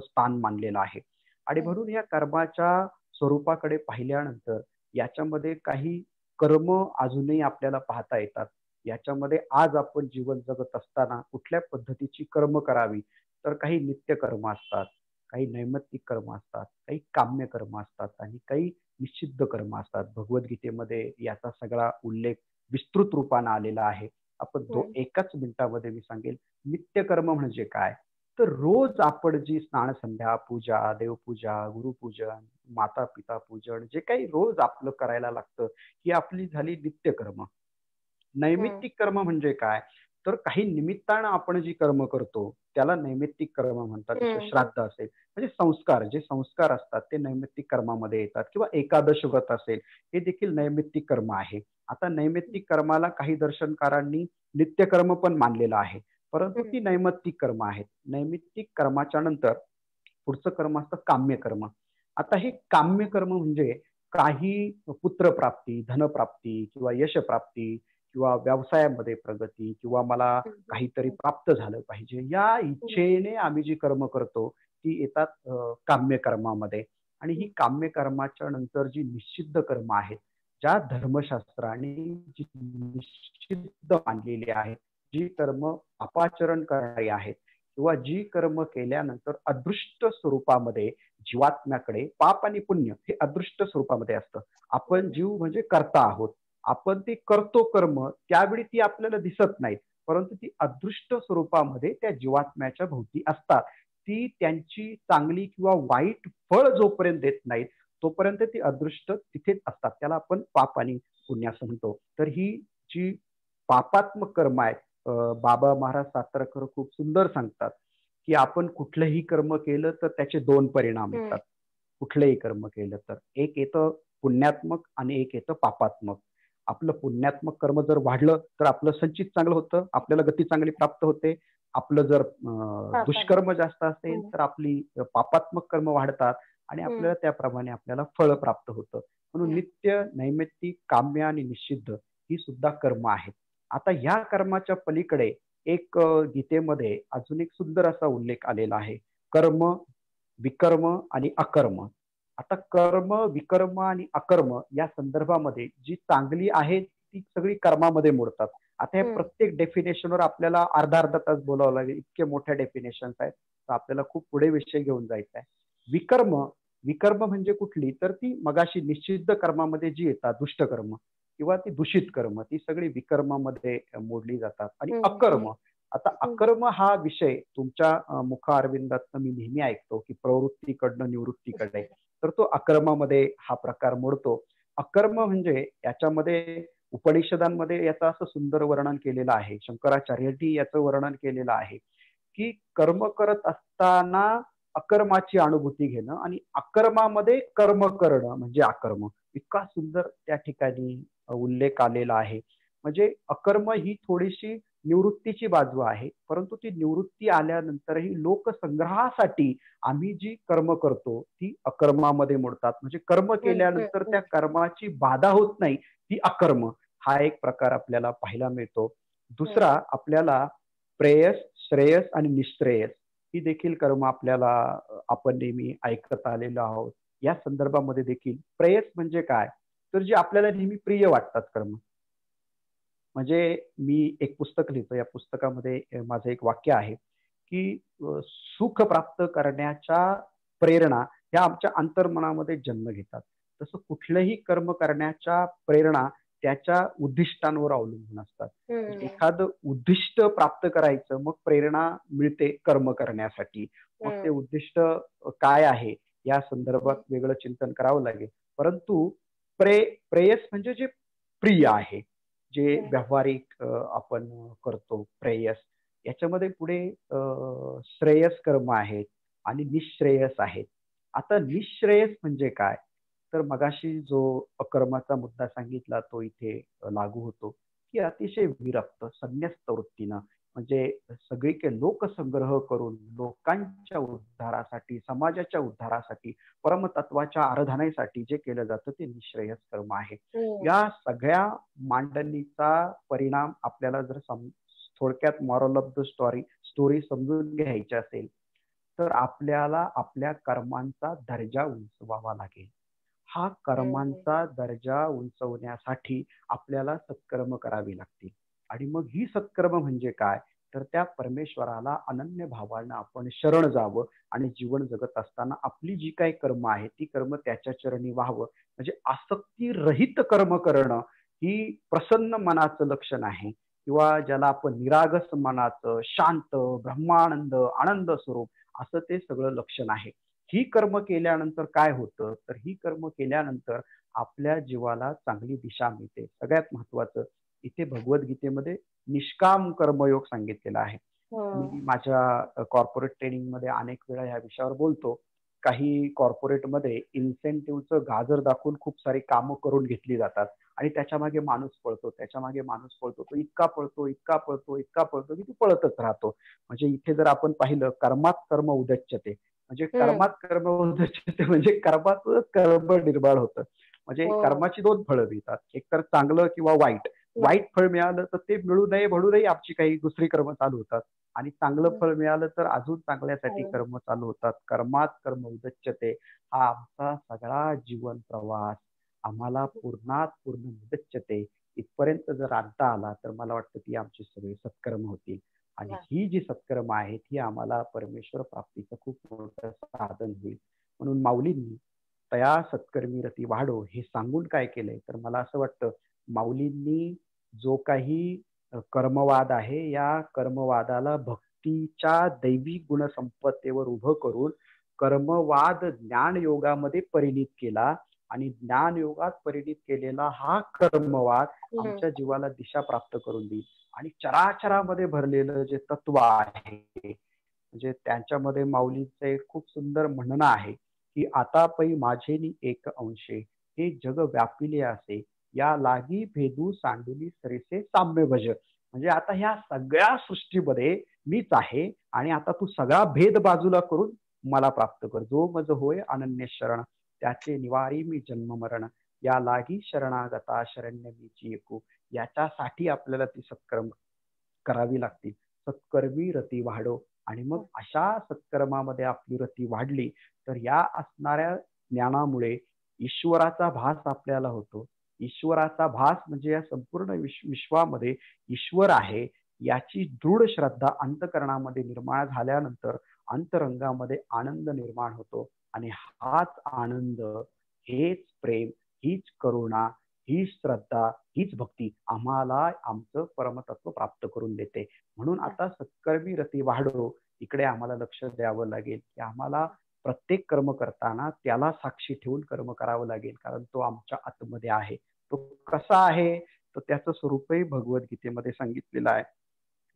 स्थान मानलेलं आहे. आणि म्हणून या कर्माच्या स्वरूपाकडे पाहिल्यानंतर याच्यामध्ये काही कर्म अजूनही आपल्याला पाहता येतात. याच्यामध्ये आज आपण जीवन जगत असताना कुठल्या पद्धतीची कर्म करावी, तर काही नित्य कर्म असतात, काही नैमित्तिक कर्म असतात, काही काम्य कर्म असतात आणि काही निषिद्ध कर्म असतात. भगवद्गीतेमध्ये याचा सगळा उल्लेख विस्तृत रूपाने आलेला आहे. आपण एकाच मिनिटामध्ये मी सांगेल. नित्य कर्म म्हणजे काय, तर रोज आपण जी स्नान, संध्या, पूजा, देवपूजा, गुरुपूजन, माता पिता पूजन जे काही रोज आपलं करायला लागतं, ही आपली झाली नित्य कर्म. नैमित्तिक कर्म म्हणजे काय, तर काही निमित्तानं आपण जी कर्म करतो त्याला नैमित्तिक कर्म म्हणतात. जसं श्राद्ध असेल म्हणजे संस्कार, जे संस्कार असतात ते नैमित्तिक कर्मामध्ये येतात. किंवा एकादश व्रत असेल हे देखील नैमित्तिक कर्म आहे. आता नैमित्तिक कर्माला काही दर्शनकारांनी नित्य कर्म पण मानलेलं आहे, परंतु ती नैमित्तिक कर्म आहेत. नैमित्तिक कर्माच्या नंतर पुढचं कर्म असतं काम्य कर्म. आता हे काम्य कर्म म्हणजे काही पुत्रप्राप्ती, धनप्राप्ती किंवा यशप्राप्ती किंवा व्यवसायामध्ये प्रगती किंवा मला काहीतरी प्राप्त झालं पाहिजे या इच्छेने आम्ही जी कर्म करतो ती येतात काम्य कर्मामध्ये. आणि ही काम्य कर्माच्या नंतर जी निषिद्ध कर्म आहेत, ज्या धर्मशास्त्राने जी निषिद्ध मानलेली आहेत, जी कर्म अपाचरण करणारी आहेत किंवा जी कर्म केल्यानंतर अदृष्ट स्वरूपामध्ये जीवात्म्याकडे, पाप आणि पुण्य हे अदृष्ट स्वरूपामध्ये असतं. आपण जीव म्हणजे कर्ता आहोत, आपण ते करतो कर्म, त्यावेळी ती आपल्याला दिसत नाहीत, परंतु ती अदृष्ट स्वरूपामध्ये त्या जीवात्म्याच्या भोवती असतात. ती त्यांची चांगली किंवा वाईट फळ जोपर्यंत देत नाहीत तोपर्यंत ती अदृष्ट तिथेच असतात. त्याला आपण पाप आणि पुण्य असं म्हणतो. तर ही जी पापात्मक कर्म आहेत, बाबा महाराज सातारकर खूप सुंदर सांगतात की आपण कुठलंही कर्म केलं तर त्याचे दोन परिणाम येतात. कुठलंही कर्म केलं तर एक येतं पुण्यात्मक आणि एक येतं पापात्मक. आपलं पुण्यात्मक कर्म जर वाढलं तर आपलं संचित चांगलं होतं, आपल्याला गती चांगली प्राप्त होते. आपलं जर दुष्कर्म जास्त असेल तर आपली पापात्मक कर्म वाढतात आणि आपल्याला त्याप्रमाणे आपल्याला फळ प्राप्त होतं. म्हणून नित्य, नैमित्तिक, काम्य आणि निषिद्ध ही सुद्धा कर्म आहेत. आता ह्या कर्माच्या पलीकडे एक गीतेमध्ये अजून एक सुंदर असा उल्लेख आलेला आहे, कर्म, विकर्म आणि अकर्म. आता कर्म, विकर्म आणि अकर्म या संदर्भामध्ये जी चांगली आहेत ती सगळी कर्मामध्ये मोडतात. आता हे प्रत्येक डेफिनेशनवर आपल्याला अर्धा तास बोलावं लागेल, इतके मोठ्या डेफिनेशन्स आहेत, तर आपल्याला खूप पुढे विषय घेऊन जायचा आहे. विकर्म, विकर्म म्हणजे कुठली, तर ती मगाशी निषिद्ध कर्मामध्ये जी येतात दुष्टकर्म किंवा ती दूषित कर्म, ती सगळी विकर्मामध्ये मोडली जातात. आणि अकर्म, आता अकर्म हा विषय तुमच्या मुख अरविंदात मी नेहमी ऐकतो की प्रवृत्तीकडनं निवृत्तीकडे, तर तो अकर्मामध्ये हा प्रकार मोडतो. अकर्म म्हणजे याच्यामध्ये उपनिषदांमध्ये याचं असं सुंदर वर्णन केलेलं आहे, शंकराचार्यांनी याचं वर्णन केलेलं आहे की कर्म करत असताना अकर्माची अनुभूती घेणं आणि अकर्मामध्ये कर्म करणं म्हणजे अकर्म. इतका सुंदर त्या ठिकाणी उल्लेख आलेला आहे. म्हणजे अकर्म ही थोडीशी निवृत्तीची बाजू आहे, परंतु ती निवृत्ती आल्यानंतरही लोकसंग्रहासाठी आम्ही जी कर्म करतो ती अकर्मामध्ये मोडतात. म्हणजे कर्म केल्यानंतर त्या कर्माची बाधा होत नाही, ती अकर्म. हा एक प्रकार आपल्याला पाहायला मिळतो. दुसरा आपल्याला प्रेयस, श्रेयस आणि निश्रेयस ही देखील कर्म आपल्याला आपण नेहमी ऐकत आलेलो आहोत. या संदर्भामध्ये देखील प्रेयस म्हणजे काय, तर जे आपल्याला नेहमी प्रिय वाटतात कर्म. म्हणजे मी एक पुस्तक लिहितो, या पुस्तकामध्ये माझं एक वाक्य आहे की सुख प्राप्त करण्याच्या प्रेरणा ह्या आमच्या अंतर्मनामध्ये जन्म घेतात. तसं कुठलंही कर्म करण्याच्या प्रेरणा त्याच्या उद्दिष्टांवर अवलंबून असतात. एखादं उद्दिष्ट प्राप्त करायचं, मग प्रेरणा मिळते कर्म करण्यासाठी. मग ते उद्दिष्ट काय आहे या संदर्भात वेगळं चिंतन करावं लागेल. परंतु प्रेयस म्हणजे जे प्रिय आहे, जे व्यावहारिक आपण करतो प्रेयस, याच्यामध्ये पुढे श्रेयस कर्म आहेत आणि निःश्रेयस आहेत. आता निःश्रेयस म्हणजे काय, तर मगाशी जो अकर्माचा मुद्दा सांगितला तो इथे लागू होतो, की अतिशय विरक्त संन्यस्त वृत्तीनं, म्हणजे सगळीकडे लोकसंग्रह करून लोकांच्या उद्धारासाठी, समाजाच्या उद्धारासाठी, परमतत्वाच्या आराधनेसाठी जे केलं जातं ते निःश्रेयस कर्म आहे. या सगळ्या मांडणीचा परिणाम आपल्याला जर थोडक्यात मॉरल ऑफ द स्टोरी समजून घ्यायची असेल, तर आपल्याला आपल्या कर्मांचा दर्जा उंचवावा लागेल. हा कर्मांचा दर्जा उंचवण्यासाठी आपल्याला सत्कर्म करावी लागतील. आणि मग ही सत्कर्म म्हणजे काय, तर त्या परमेश्वराला अनन्य भावानं आपण शरण जावं आणि जीवन जगत असताना आपली जी काही कर्म आहे ती कर्म त्याच्या चरणी व्हावं. म्हणजे आसक्ती रहित कर्म करणं ही प्रसन्न मनाचं लक्षण आहे, किंवा ज्याला आपण निरागस मनाचं, शांत, ब्रह्मानंद, आनंद स्वरूप असं ते सगळं लक्षण आहे. ही कर्म केल्यानंतर काय होतं, तर ही कर्म केल्यानंतर आपल्या जीवाला चांगली दिशा मिळते. सगळ्यात महत्वाचं इथे भगवद्गीतेमध्ये निष्काम कर्मयोग सांगितलेला आहे. मी माझ्या कॉर्पोरेट ट्रेनिंग मध्ये अनेक वेळा या विषयावर बोलतो. काही कॉर्पोरेटमध्ये इन्सेंटिव्हचं गाजर दाखवून खूप सारी कामं करून घेतली जातात आणि त्याच्या मागे माणूस पळतो, त्याच्या मागे माणूस पळतो, तो इतका पळतो, इतका पळतो, इतका पळतो की तो पळतच राहतो. म्हणजे इथे जर आपण पाहिलं, कर्मात कर्म उदच्यते, म्हणजे कर्मात कर्म उदच्यते म्हणजे कर्मातच कर्म निर्माण होतं. म्हणजे कर्माची दोन फळं मिळतात, एक तर चांगलं किंवा वाईट. वाईट फळ मिळालं तर ते मिळू नये म्हणूनही आमची काही दुसरी कर्म चालू होतात, आणि चांगलं फळ मिळालं तर अजून चांगल्यासाठी कर्म चालू होतात. कर्मात कर्म उदच्यते हा आमचा सगळा जीवन प्रवास आम्हाला पूर्णात पूर्ण उदच्यते इथपर्यंत जर आणता आला तर मला वाटतं ती आमची सगळी सत्कर्म होतील. आणि ही जी सत्कर्म आहेत ही आम्हाला परमेश्वर प्राप्तीचं खूप मोठं साधन होईल. म्हणून माऊलींनी तया सत्कर्मी रती वाढो हे सांगून काय केलंय, तर मला असं वाटतं माऊलींनी जो काही कर्मवाद आहे या कर्मवादाला भक्तीच्या दैवी गुणसंपत्तीवर उभं करून कर्मवाद ज्ञान योगामध्ये परिणित केला, आणि ज्ञान योगात परिणित केलेला हा कर्मवाद आमच्या जीवाला दिशा प्राप्त करून देईल. आणि चराचरामध्ये भरलेलं जे तत्व आहे, म्हणजे त्यांच्यामध्ये माऊलीचं एक खूप सुंदर म्हणणं आहे की आता पै माझेनी एक अंशे हे जग व्यापिले असे, या लागी भेदू सांडुली सरीसे साम्य भज. म्हणजे आता ह्या सगळ्या सृष्टीमध्ये मीच आहे आणि आता तू सगळा भेद बाजूला करून मला प्राप्त कर. जो मज होय अनन्य शरण, त्याचे निवारी मी जन्म मरण, या लागी शरणागता शरण्य मीची एकू. याच्यासाठी आपल्याला ती सत्कर्म करावी लागतील. सत्कर्मी रती वाढो. आणि मग अशा सत्कर्मामध्ये आपली रती वाढली तर या असणाऱ्या ज्ञानामुळे ईश्वराचा भास आपल्याला होतो. ईश्वराचा भास म्हणजे या संपूर्ण विश्वामध्ये ईश्वर आहे याची दृढ श्रद्धा अंतकरणामध्ये निर्माण झाल्यानंतर अंतरंगामध्ये आनंद निर्माण होतो. आणि हाच आनंद, हेच प्रेम, हीच करुणा, हीच श्रद्धा, हीच भक्ती आम्हाला आमचं परमतत्व प्राप्त करून देते. म्हणून आता सत्कर्मी रती वाढो इकडे आम्हाला लक्ष द्यावं लागेल की आम्हाला प्रत्येक कर्म करताना त्याला साक्षी ठेवून कर्म करावं लागेल, कारण तो आमच्या आतमध्ये आहे. तो कसा आहे, तर त्याचं स्वरूपही भगवद्गीतेमध्ये सांगितलेलं आहे.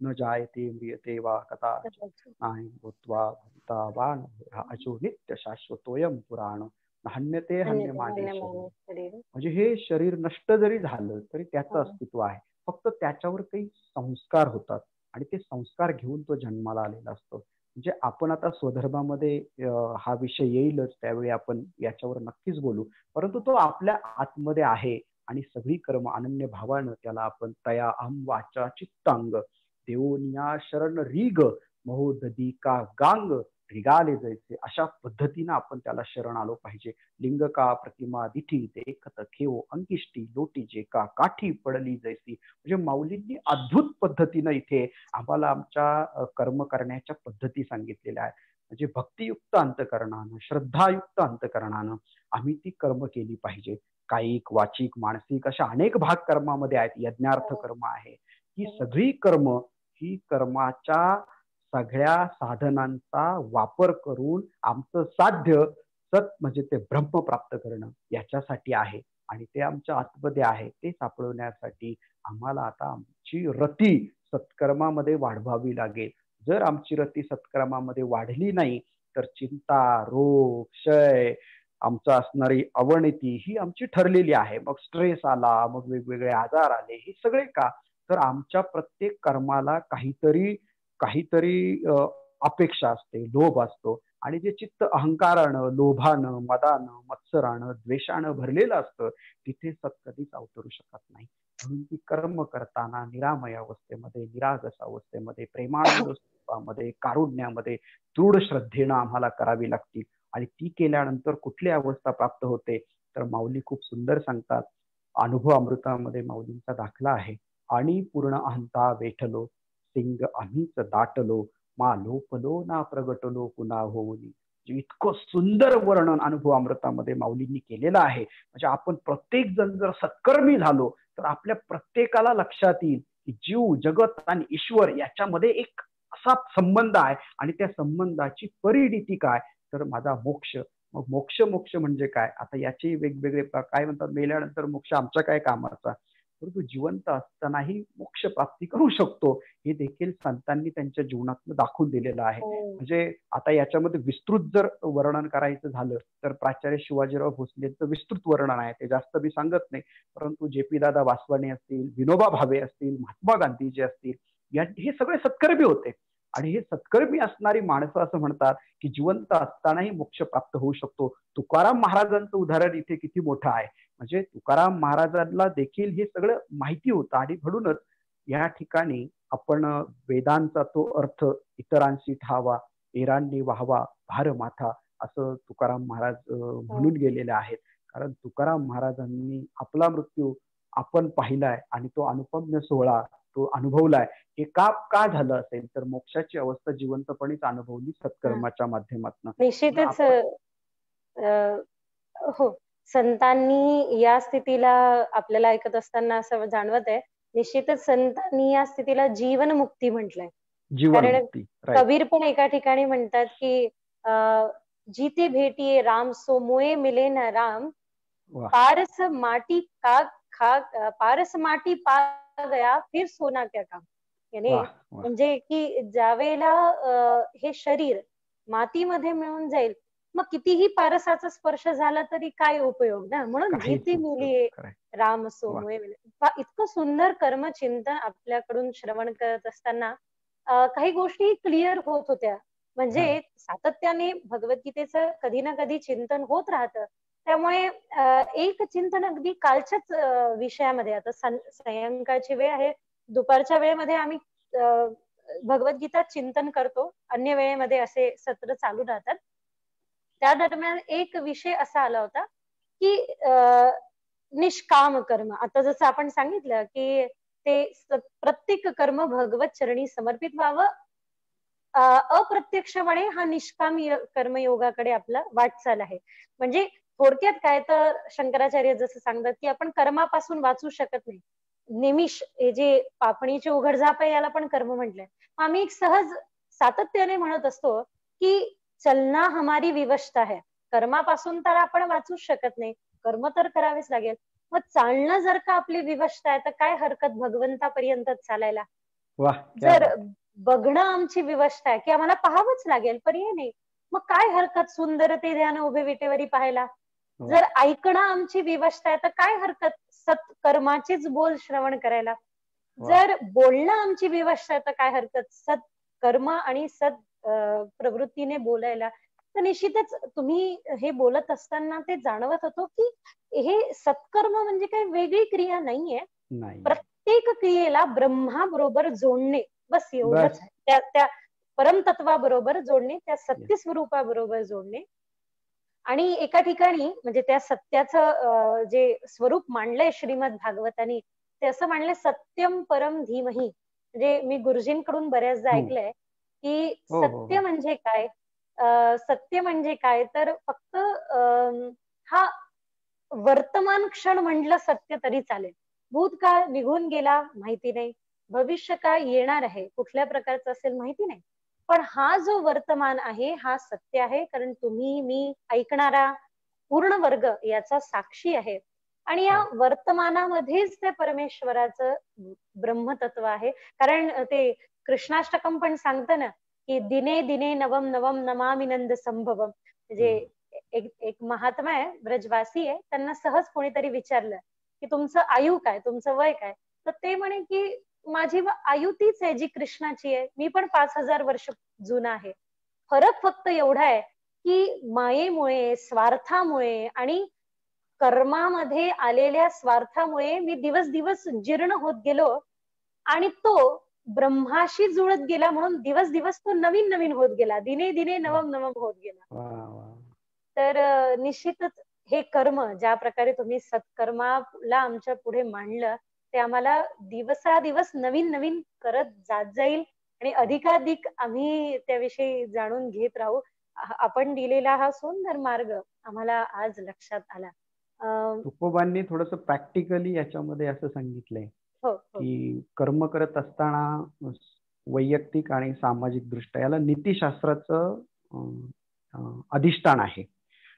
न जायते म्रियते वा कदाचित् नाही भूत्वा भविता वा न भूयः अजो नित्य शाश्वतोयम पुराण हन्यते हन्यमाने शरीर. म्हणजे हे शरीर नष्ट जरी झालं तरी त्याचं अस्तित्व आहे, फक्त त्याच्यावर काही संस्कार होतात आणि ते संस्कार घेऊन तो जन्माला आलेला असतो. म्हणजे आपण आता स्वधर्मामध्ये हा विषय येईलच, त्यावेळी आपण याच्यावर नक्कीच बोलू, परंतु तो आपल्या आतमध्ये आहे. आणि सगळी कर्म अनन्य भावानं त्याला आपण तया अहम वाचा चित्तांग देवोनिया शरण रीग महोदधी का गांग रिगाले जायचे, अशा पद्धतीनं आपण त्याला शरण आलो पाहिजे. लिंग का प्रतिमा दिठी देखत खेव अंकिष्टी लोटीचे का काठी पडली जैसी. म्हणजे माऊलींनी अद्भुत पद्धतीनं इथे आम्हाला आमच्या कर्म करण्याच्या पद्धती सांगितलेल्या आहेत. म्हणजे भक्तियुक्त अंतकरणानं, श्रद्धायुक्त अंतकरणानं आम्ही ती कर्म केली पाहिजे. कायिक, वाचिक, मानसिक अशा अनेक भाग कर्मामध्ये आहेत. यज्ञार्थ कर्म आहे. ही सगळी कर्म ही कर्माच्या सगळ्या साधनांचा वापर करून आमचं साध्य सत म्हणजे ते ब्रह्म प्राप्त करणं याच्यासाठी आहे. आणि ते आमच्या आतमध्ये आहे ते सापडवण्यासाठी आम्हाला आता आमची रती सत्कर्मामध्ये वाढवावी लागेल. जर आमची रती सत्कर्मामध्ये वाढली नाही तर चिंता, रोग, क्षय, आमचं असणारी अवनती ही आमची ठरलेली आहे. मग स्ट्रेस आला, मग वेगवेगळे आजार आले, हे सगळे का? तर आमच्या प्रत्येक कर्माला काहीतरी काहीतरी अपेक्षा असते, लोभ असतो आणि जे चित्त अहंकारानं, लोभानं, मदानं, मत्सरानं, द्वेषानं भरलेलं असतं तिथे सत कधीच अवतरू शकत नाही. म्हणून ती कर्म करताना निरामय अवस्थेमध्ये, निरागस अवस्थेमध्ये, प्रेमानंद स्वरूपामध्ये, कारुण्यामध्ये दृढ श्रद्धेनं आम्हाला करावी लागतील. आणि ती केल्यानंतर कुठली अवस्था प्राप्त होते तर माऊली खूप सुंदर सांगतात. अनुभव अमृतामध्ये माऊलींचा दाखला आहे. आणि पूर्ण अहंता वेठलो सिंग आम्हीच दाटलो मा लोपलो ना प्रगटलो पुन्हा होऊनी. इतकं सुंदर वर्णन अनुभव अमृतामध्ये माऊलींनी केलेलं आहे. म्हणजे आपण प्रत्येक जण जर सत्कर्मी झालो तर आपल्या प्रत्येकाला लक्षात येईल की जीव, जगत आणि ईश्वर याच्यामध्ये एक असा संबंध आहे आणि त्या संबंधाची परिणिती काय तर माझा मोक्ष. मग मोक्ष मोक्ष म्हणजे काय? आता याचे वेगवेगळे काय म्हणतात, मेल्यानंतर मोक्ष आमच्या काय कामाचा, परंतु जिवंत असतानाही मोक्ष प्राप्ती करू शकतो हे देखील संतांनी त्यांच्या जीवनातून दाखवून दिलेलं आहे. म्हणजे आता याच्यामध्ये विस्तृत जर वर्णन करायचं झालं तर प्राचार्य शिवाजीराव भोसलेंचं विस्तृत वर्णन आहे, ते जास्त मी सांगत नाही. परंतु जे.पी. दादा वासवानी असतील, विनोबा भावे असतील, महात्मा गांधीजी असतील, हे सगळे सत्कर्मी होते. आणि हे सत्कर्मी असणारी माणसं असं म्हणतात की जिवंत असतानाही मोक्ष प्राप्त होऊ शकतो. तुकाराम महाराजांचं उदाहरण इथे किती मोठं आहे. म्हणजे तुकाराम महाराजांना देखील हे सगळं माहिती होतं आणि म्हणूनच या ठिकाणी आपण वेदांचा तो अर्थ इतरांशी ठावा, एरांनी वाहवा भार माथा असं तुकाराम महाराज म्हणून गेलेले आहेत. कारण तुकाराम महाराजांनी आपला मृत्यू आपण पाहिलाय आणि तो अनुपम्य सोहळा तो अनुभवलाय. हे का का झालं असेल तर मोक्षाची अवस्था जिवंतपणेच अनुभवली सत्कर्माच्या माध्यमातून. निश्चितच हो, संतांनी या स्थितीला आपल्याला ऐकत असताना असं जाणवत आहे, निश्चितच संतांनी या स्थितीला जीवन मुक्ती म्हटलंय. कारण कबीर पण एका ठिकाणी म्हणतात की जीते भेटिये राम सो मोये मिले न राम, पारस माटी का खा पारस माटी पा गया फिर सोना क्या काम. याने म्हणजे की ज्यावेळेला हे शरीर मातीमध्ये मिळून जाईल मग कितीही पारसाचा स्पर्श झाला तरी काय उपयोग ना. म्हणून जिथे मिली राम सो मोये मिले. इतकं सुंदर कर्मचिंतन आपल्याकडून श्रवण करत असताना काही गोष्टी क्लिअर होत होत्या. म्हणजे सातत्याने भगवद्गीतेचं कधी ना कधी चिंतन होत राहतं. त्यामुळे एक चिंतन अगदी कालच्याच विषयामध्ये, आता सायंकाळची वेळ आहे, दुपारच्या वेळेमध्ये आम्ही भगवद्गीता चिंतन करतो, अन्य वेळेमध्ये असे सत्र चालू राहतात. त्या दरम्यान एक विषय असा आला होता की निष्काम कर्म. आता जसं आपण सांगितलं की ते प्रत्येक कर्म भगवत चरणी समर्पित व्हावं, अप्रत्यक्षपणे हा निष्कामी कर्मयोगाकडे आपला वाटचाल आहे. म्हणजे थोडक्यात काय तर शंकराचार्य जसं सांगतात की आपण कर्मापासून वाचू शकत नाही. निमिष हे जे पापणीचे उघडझाप आहे याला पण कर्म म्हटलंय. आम्ही एक सहज सातत्याने म्हणत असतो की चलना हमारी विवशता है. कर्मापासून तर आपण वाचूच शकत नाही, कर्म तर करावेच लागेल. मग चालणं जर का आपली विवशता आहे तर काय हरकत भगवंतापर्यंत चालायला. जर बघणं आमची विवशता आहे की आम्हाला पाहावंच लागेल, पर्याय नाही, मग काय हरकत सुंदर ते ध्यान उभे विटेवरी पाहायला. जर ऐकणं आमची विवशता आहे तर काय हरकत सत्कर्माचेच बोल श्रवण करायला. जर बोलणं आमची विवशता आहे तर काय हरकत सत्कर्म आणि सत प्रवृत्तीने बोलायला. तर निश्चितच तुम्ही हे बोलत असताना ते जाणवत होतो की हे सत्कर्म म्हणजे काही वेगळी क्रिया नाहीये. प्रत्येक क्रियेला ब्रह्माबरोबर जोडणे, बस एवढंच आहे. त्या परमतत्वाबरोबर जोडणे, त्या सत्य स्वरूपाबरोबर जोडणे. आणि एका ठिकाणी म्हणजे त्या सत्याचं जे स्वरूप मांडलंय श्रीमद भागवतानी ते असं मांडलंय, सत्यम परम धीमही. म्हणजे मी गुरुजींकडून बऱ्याचदा ऐकलंय की सत्य म्हणजे काय. सत्य म्हणजे काय तर फक्त हा वर्तमान क्षण म्हटलं सत्य तरी चालेल. भूतकाळ निघून गेला माहिती नाही, भविष्य काय येणार आहे कुठल्या प्रकारचं असेल माहिती नाही, पण हा जो वर्तमान आहे हा सत्य आहे. कारण तुम्ही, मी, ऐकणारा पूर्ण वर्ग याचा साक्षी आहे. आणि या वर्तमानामध्येच त्या परमेश्वराचं ब्रह्मतत्व आहे. कारण ते कृष्णाष्टकम पण सांगतं ना की दिने दिने नवम नवम नमामि नंद संभवम. म्हणजे एक महात्मा आहे, ब्रजवासी आहे, त्यांना सहज कोणीतरी विचारलं की तुमचं आयु काय, तुमचं वय काय, तर ते म्हणे की माझी आयु तीच आहे जी कृष्णाची आहे, मी पण 5000 वर्ष जुना आहे. फरक फक्त एवढा आहे की मायेमुळे, स्वार्थामुळे आणि कर्मामध्ये आलेल्या स्वार्थामुळे मी दिवस दिवस जीर्ण होत गेलो आणि तो ब्रह्माशी जुळत गेला, म्हणून दिवस दिवस तो नवीन नवीन होत गेला, दिने दिने नवम नवम होत गेला. तर निश्चितच हे कर्म ज्या प्रकारे तुम्ही सत्कर्माला आमच्या पुढे मांडलं, ते आम्हाला दिवसादिवस नवीन नवीन करत जात जाईल आणि अधिकाधिक आम्ही त्याविषयी जाणून घेत राहू. आपण दिलेला हा सुंदर मार्ग आम्हाला आज लक्षात आला. तुकोबांनी थोडस प्रॅक्टिकली याच्यामध्ये असं सांगितलंय की कर्म करत असताना वैयक्तिक आणि सामाजिक दृष्ट्या याला नीतिशास्त्राचं अधिष्ठान आहे.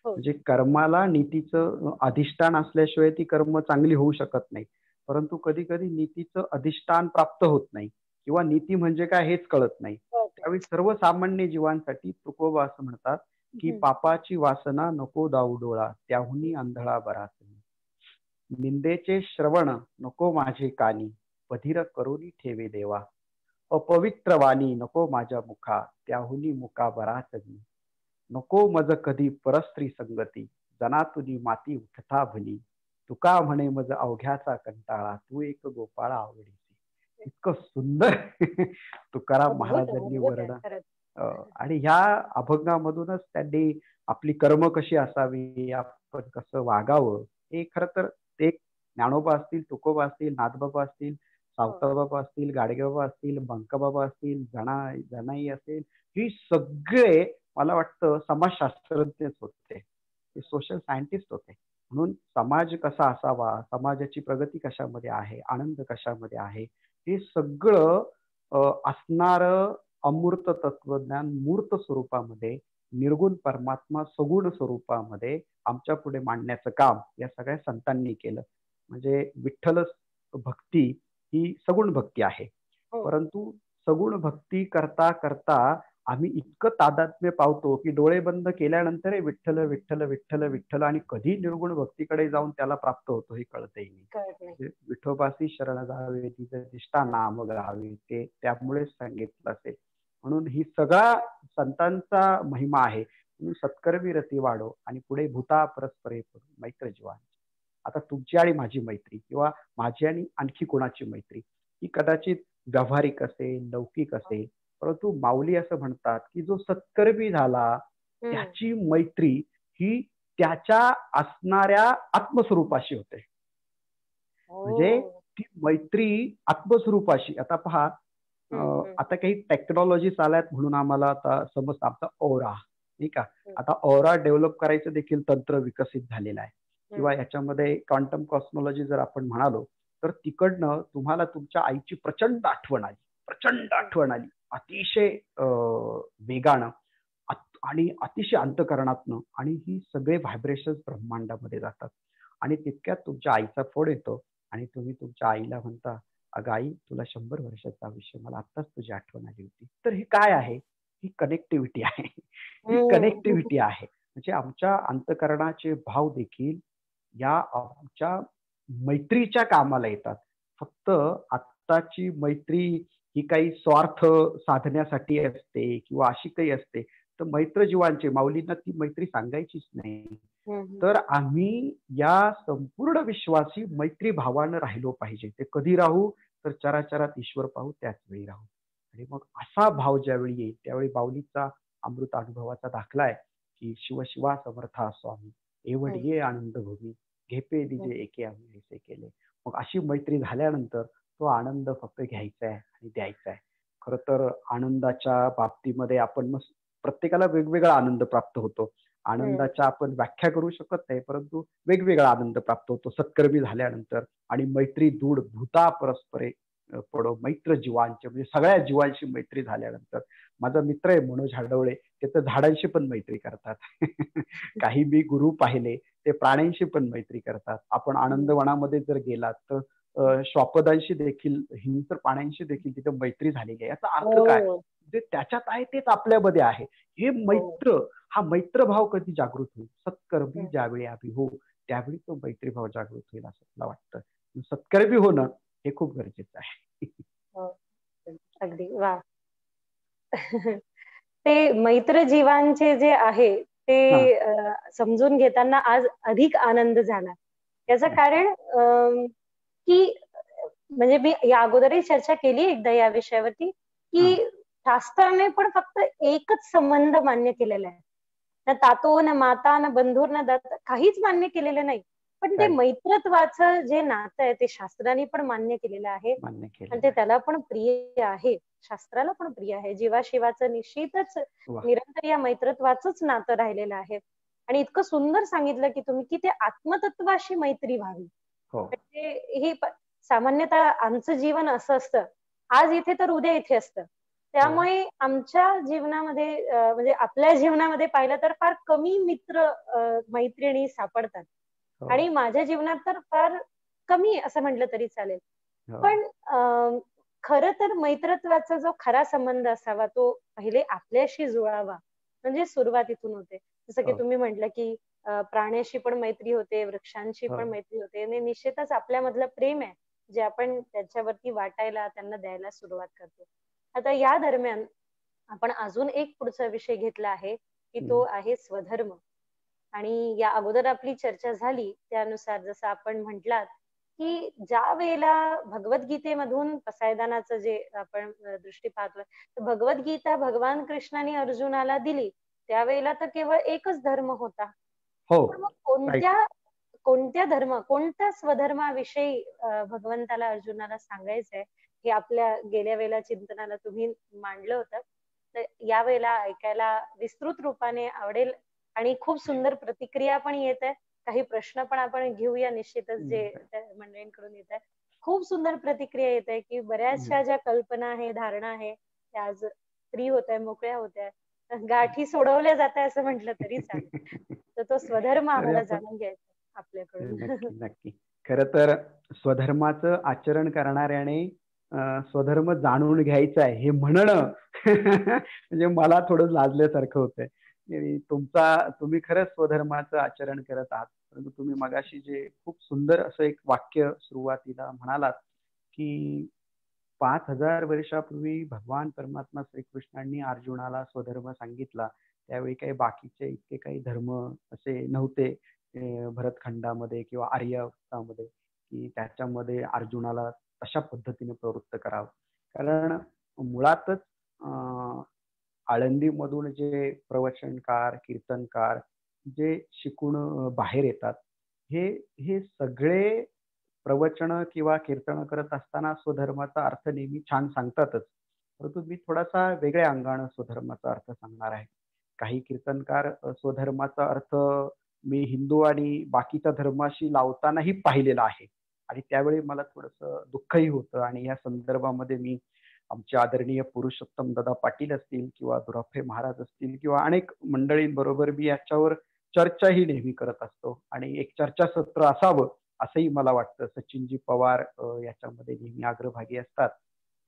म्हणजे कर्माला नीतीचं अधिष्ठान असल्याशिवाय ती कर्म चांगली होऊ शकत नाही. परंतु कधी कधी नीतीचं अधिष्ठान प्राप्त होत नाही किंवा नीती म्हणजे काय हेच कळत नाही. त्यावेळी सर्वसामान्य जीवांसाठी तुकोबा असं म्हणतात की पापाची वासना नको दाऊ डोळा, त्याहुनी आंधळा बराच. निंदेचे श्रवण नको माझे कानी, बधिर करुनी ठेवे देवा. अपवित्र वाणी नको माझ्या मुखा, त्याहुनी मुका बराच मी. नको मज कधी परस्त्री संगती, जनातुनी माती उठता भली. तुका म्हणे मज अवघ्याचा कंटाळा, तू एक गोपाळा आवडीची. इतकं सुंदर तुकाराम महाराजांनी वर्णन. आणि ह्या अभंगामधूनच त्यांनी आपली कर्म कशी असावी, आपण कसं वागावं, हे खरं तर ते ज्ञानोबा असतील, तुकोबा असतील, नाथबाबा असतील, सावताबाबा असतील, गाडगेबाबा असतील, बंकाबाबा असतील, जनाई असेल, ही सगळे मला वाटतं समाजशास्त्रज्ञच होते, ते सोशल सायंटिस्ट होते. म्हणून समाज कसा असावा, समाजाची प्रगती कशामध्ये आहे, आनंद कशामध्ये आहे, हे सगळं असणार अमूर्त तत्वज्ञान मूर्त स्वरूपामध्ये, निर्गुण परमात्मा सगुण स्वरूपामध्ये आमच्या पुढे मांडण्याचं काम या सगळ्या संतांनी केलं. म्हणजे विठ्ठल भक्ती ही सगुण भक्ती आहे, परंतु सगुण भक्ती करता करता आम्ही इतकं तादात्म्य पावतो की डोळे बंद केल्यानंतर विठ्ठल विठ्ठल विठ्ठल विठ्ठल, आणि कधी निर्गुण भक्तीकडे जाऊन त्याला प्राप्त होतो हे कळतही नाही. विठोबासी शरण जावे, तिचं निष्ठा नाम गावे, ते त्यामुळेच सांगितलं असेल. म्हणून ही सगळा संतांचा महिमा आहे. म्हणून सत्कर्मी रती वाढो आणि पुढे भूता परस्परे मैत्र जीवांची. आता तुमची आणि माझी मैत्री किंवा माझी आणि आणखी कोणाची मैत्री ही कदाचित व्यावहारिक असेल, लौकिक असेल, परंतु माऊली असं म्हणतात की जो सत्कर्मी झाला त्याची मैत्री ही त्याच्या असणाऱ्या आत्मस्वरूपाशी होते. म्हणजे ती मैत्री आत्मस्वरूपाशी. आता पहा, आता काही टेक्नॉलॉजीज आल्यात म्हणून आम्हाला आता समजतं आमचा ओरा, नाही का. आता ओरा डेव्हलप करायचं देखील तंत्र विकसित झालेलं आहे. किंवा याच्यामध्ये क्वांटम कॉस्मॉलॉजी जर आपण म्हणालो तर तिकडनं तुम्हाला तुमच्या आईची प्रचंड आठवण आली, प्रचंड आठवण आली, अतिशय वेगानं आणि अतिशय अंतकरणातनं, आणि ही सगळे व्हायब्रेशन्स ब्रह्मांडामध्ये जातात. आणि तितक्यात तुमच्या आईचा फोन येतो आणि तुम्ही तुमच्या आईला म्हणता, अगं आई, तुला 100 वर्षाचं आयुष्य, मला आत्ताच तुझी आठवण आली होती. तर ही काय आहे? ही कनेक्टिव्हिटी आहे. ही कनेक्टिव्हिटी आहे. म्हणजे आमच्या अंतकरणाचे भाव देखील या आमच्या मैत्रीच्या कामाला येतात. फक्त आत्ताची मैत्री ही काही स्वार्थ साधण्यासाठी असते किंवा अशी काही असते, तर मैत्र जीवांचे माऊलींना ती मैत्री सांगायचीच नाही. तर आम्ही या संपूर्ण विश्वासी मैत्री भावानं राहिलो पाहिजे. ते कधी राहू तर चराचरात ईश्वर पाहू, त्याच वेळी राहू. आणि मग असा भाव ज्यावेळी येईल त्यावेळी माऊलीचा अमृत अनुभवाचा दाखला आहे की शिव शिवा समर्था स्वामी, एवढ ये आनंद भोगी, घेपे दिजे एके आम्ही ऐसे केले. मग अशी मैत्री झाल्यानंतर तो आनंद फक्त घ्यायचा आहे आणि द्यायचा आहे. खरं तर आनंदाच्या बाबतीमध्ये आपण प्रत्येकाला वेगवेगळा आनंद प्राप्त होतो. आनंदाच्या आपण व्याख्या करू शकत नाही, परंतु वेगवेगळा आनंद प्राप्त होतो सत्कर्मी झाल्यानंतर. आणि मैत्री दूढ भूता परस्परे पडो मैत्र जीवांचे, म्हणजे सगळ्या जीवांशी मैत्री झाल्यानंतर. माझा मित्र आहे मनोज हाडवळे, ते तर झाडांशी पण मैत्री करतात. काही मी गुरु पाहिले ते प्राण्यांशी पण मैत्री करतात. आपण आनंदवनामध्ये जर गेलात तर श्वापदांशी देखील, हिंस्र प्राण्यांशी देखील तिथे मैत्री झालेली आहे. याचा अर्थ काय? जे त्याच्यात आहे तेच आपल्यामध्ये आहे. हे मैत्र, हा मैत्रभाव कधी जागृत होईल? सत्कर्मी ज्यावेळी आम्ही हो, त्यावेळी तो मैत्रीभाव जागृत होईल असं मला वाटतं. सत्कर्मी होणं हे खूप गरजेचं आहे. अगदी वा. ते मैत्र जीवांचे जे आहे ते समजून घेताना आज अधिक आनंद झाला. याचं कारण की म्हणजे मी या अगोदरही चर्चा केली एकदा या विषयावरती की शास्त्राने पण फक्त एकच संबंध मान्य केलेला आहे. ना तातो, ना माता, ना बंधू, ना दाता, काहीच मान्य केलेलं नाही. पण ते मैत्रत्वाचं जे नातं आहे ते शास्त्राने पण मान्य केलेलं आहे आणि ते त्याला पण प्रिय आहे, शास्त्राला पण प्रिय आहे. जीवाशिवाचं निश्चितच निरंतर या मैत्रत्वाचंच नातं राहिलेलं आहे. आणि इतकं सुंदर सांगितलं की तुम्ही की ते आत्मतत्वाशी मैत्री व्हावी. म्हणजे हे सामान्यतः आमचं जीवन असं असतं, आज इथे तर उद्या इथे असतं. त्यामुळे आमच्या जीवनामध्ये म्हणजे आपल्या जीवनामध्ये पाहिलं तर फार कमी मित्र मैत्रिणी सापडतात. आणि माझ्या जीवनात तर फार कमी असं म्हटलं तरी चालेल. पण खरं तर मैत्रत्वाचा जो खरा संबंध असावा तो पहिले आपल्याशी जुळावा, म्हणजे सुरुवात इथून होते. जसं की तुम्ही म्हटलं की प्राण्याशी पण मैत्री होते, वृक्षांशी पण मैत्री होते आणि निश्चितच आपल्यामधलं प्रेम आहे जे आपण त्याच्यावरती वाटायला, त्यांना द्यायला सुरुवात करतो. आता या दरम्यान आपण अजून एक पुढचा विषय घेतला आहे की तो आहे स्वधर्म. आणि या अगोदर आपली चर्चा झाली त्यानुसार जसं आपण म्हटलात की ज्या वेळेला भगवद्गीतेमधून पसायदानाचं जे आपण दृष्टी पाहतोय, भगवद्गीता भगवान कृष्णाने अर्जुनाला दिली त्यावेळेला तर केवळ एकच धर्म होता. पण मग कोणत्या स्वधर्माविषयी भगवंताला अर्जुनाला सांगायचंय हे आपल्या गेल्या वेळेला चिंतनाला तुम्ही मांडलं होतं. तर या वेळेला ऐकायला विस्तृत रूपाने आवडेल आणि खूप सुंदर प्रतिक्रिया पण येत आहे. काही प्रश्न पण आपण घेऊया निश्चितच जे मंडळींकडून येत आहे. खूप सुंदर प्रतिक्रिया येत आहे की बऱ्याचशा ज्या कल्पना आहे, धारणा आहे त्या आज फ्री होत आहे, मोकळ्या होत आहे, गाठी सोडवल्या जात आहे असं म्हटलं तरी चालेल. तर तो स्वधर्म आम्हाला जाणून घ्यायचा आपल्याकडून. नक्की नक्की. खरं तर स्वधर्माचं आचरण करणाऱ्याने स्वधर्म जाणून घ्यायचा आहे हे म्हणणं म्हणजे मला थोडं लाजल्यासारखं होतंय. तुम्ही खरंच स्वधर्माचं आचरण करत आहात. परंतु तुम्ही मगाशी जे खूप सुंदर असं एक वाक्य सुरुवातीला म्हणालात की 5000 वर्षापूर्वी भगवान परमात्मा श्रीकृष्णांनी अर्जुनाला स्वधर्म सांगितला. त्यावेळी काही बाकीचे इतके काही धर्म असे नव्हते भरतखंडामध्ये किंवा आर्यावर्तामध्ये की त्याच्यामध्ये अर्जुनाला तशा पद्धतीने प्रवृत्त करावं. कारण मुळातच आळंदीमधून जे प्रवचनकार, कीर्तनकार जे शिकून बाहेर येतात, हे सगळे प्रवचन किंवा कीर्तन करत असताना स्वधर्माचा अर्थ नेहमी छान सांगतातच. परंतु मी थोडासा वेगळ्या अंगाने स्वधर्माचा अर्थ सांगणार आहे. काही कीर्तनकार स्वधर्माचा अर्थ मी हिंदू आणि बाकीच्या धर्माशी लावतानाही पाहिलेला आहे आणि त्यावेळी मला थोडंसं दुःखही होतं आणि या संदर्भामध्ये मी आमचे आदरणीय पुरुषोत्तम दादा पाटील असतील किंवा दुराफे महाराज असतील किंवा अनेक मंडळींबरोबर मी याच्यावर चर्चाही नेहमी करत असतो आणि एक चर्चासत्र असावं असंही मला वाटतं. सचिनजी पवार याच्यामध्ये नेहमी अग्रभागी असतात.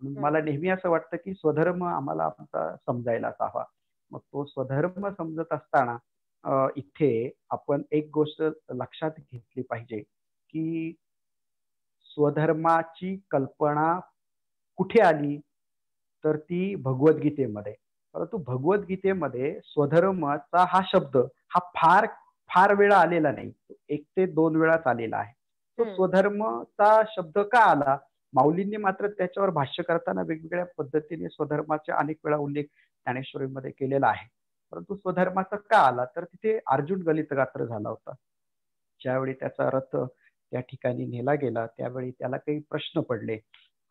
म्हणून मला नेहमी असं वाटतं की स्वधर्म आम्हाला आमचा समजायलाच हवा. मग तो स्वधर्म समजत असताना इथे आपण एक गोष्ट लक्षात घेतली पाहिजे की स्वधर्माची कल्पना कुठे आली तर ती भगवद्गीतेमध्ये. परंतु भगवद्गीतेमध्ये स्वधर्माचा हा शब्द हा फार फार वेळा आलेला नाही. 1 ते 2 वेळाच आलेला आहे. तो स्वधर्मचा शब्द का आला? माऊलींनी मात्र त्याच्यावर भाष्य करताना वेगवेगळ्या पद्धतीने स्वधर्माचे अनेक वेळा उल्लेख ज्ञानेश्वरीमध्ये केलेला आहे. परंतु स्वधर्माचा का आला तर तिथे अर्जुन गलितगात्र झाला होता. ज्यावेळी त्याचा रथ त्या ठिकाणी नेला गेला त्यावेळी त्याला काही प्रश्न पडले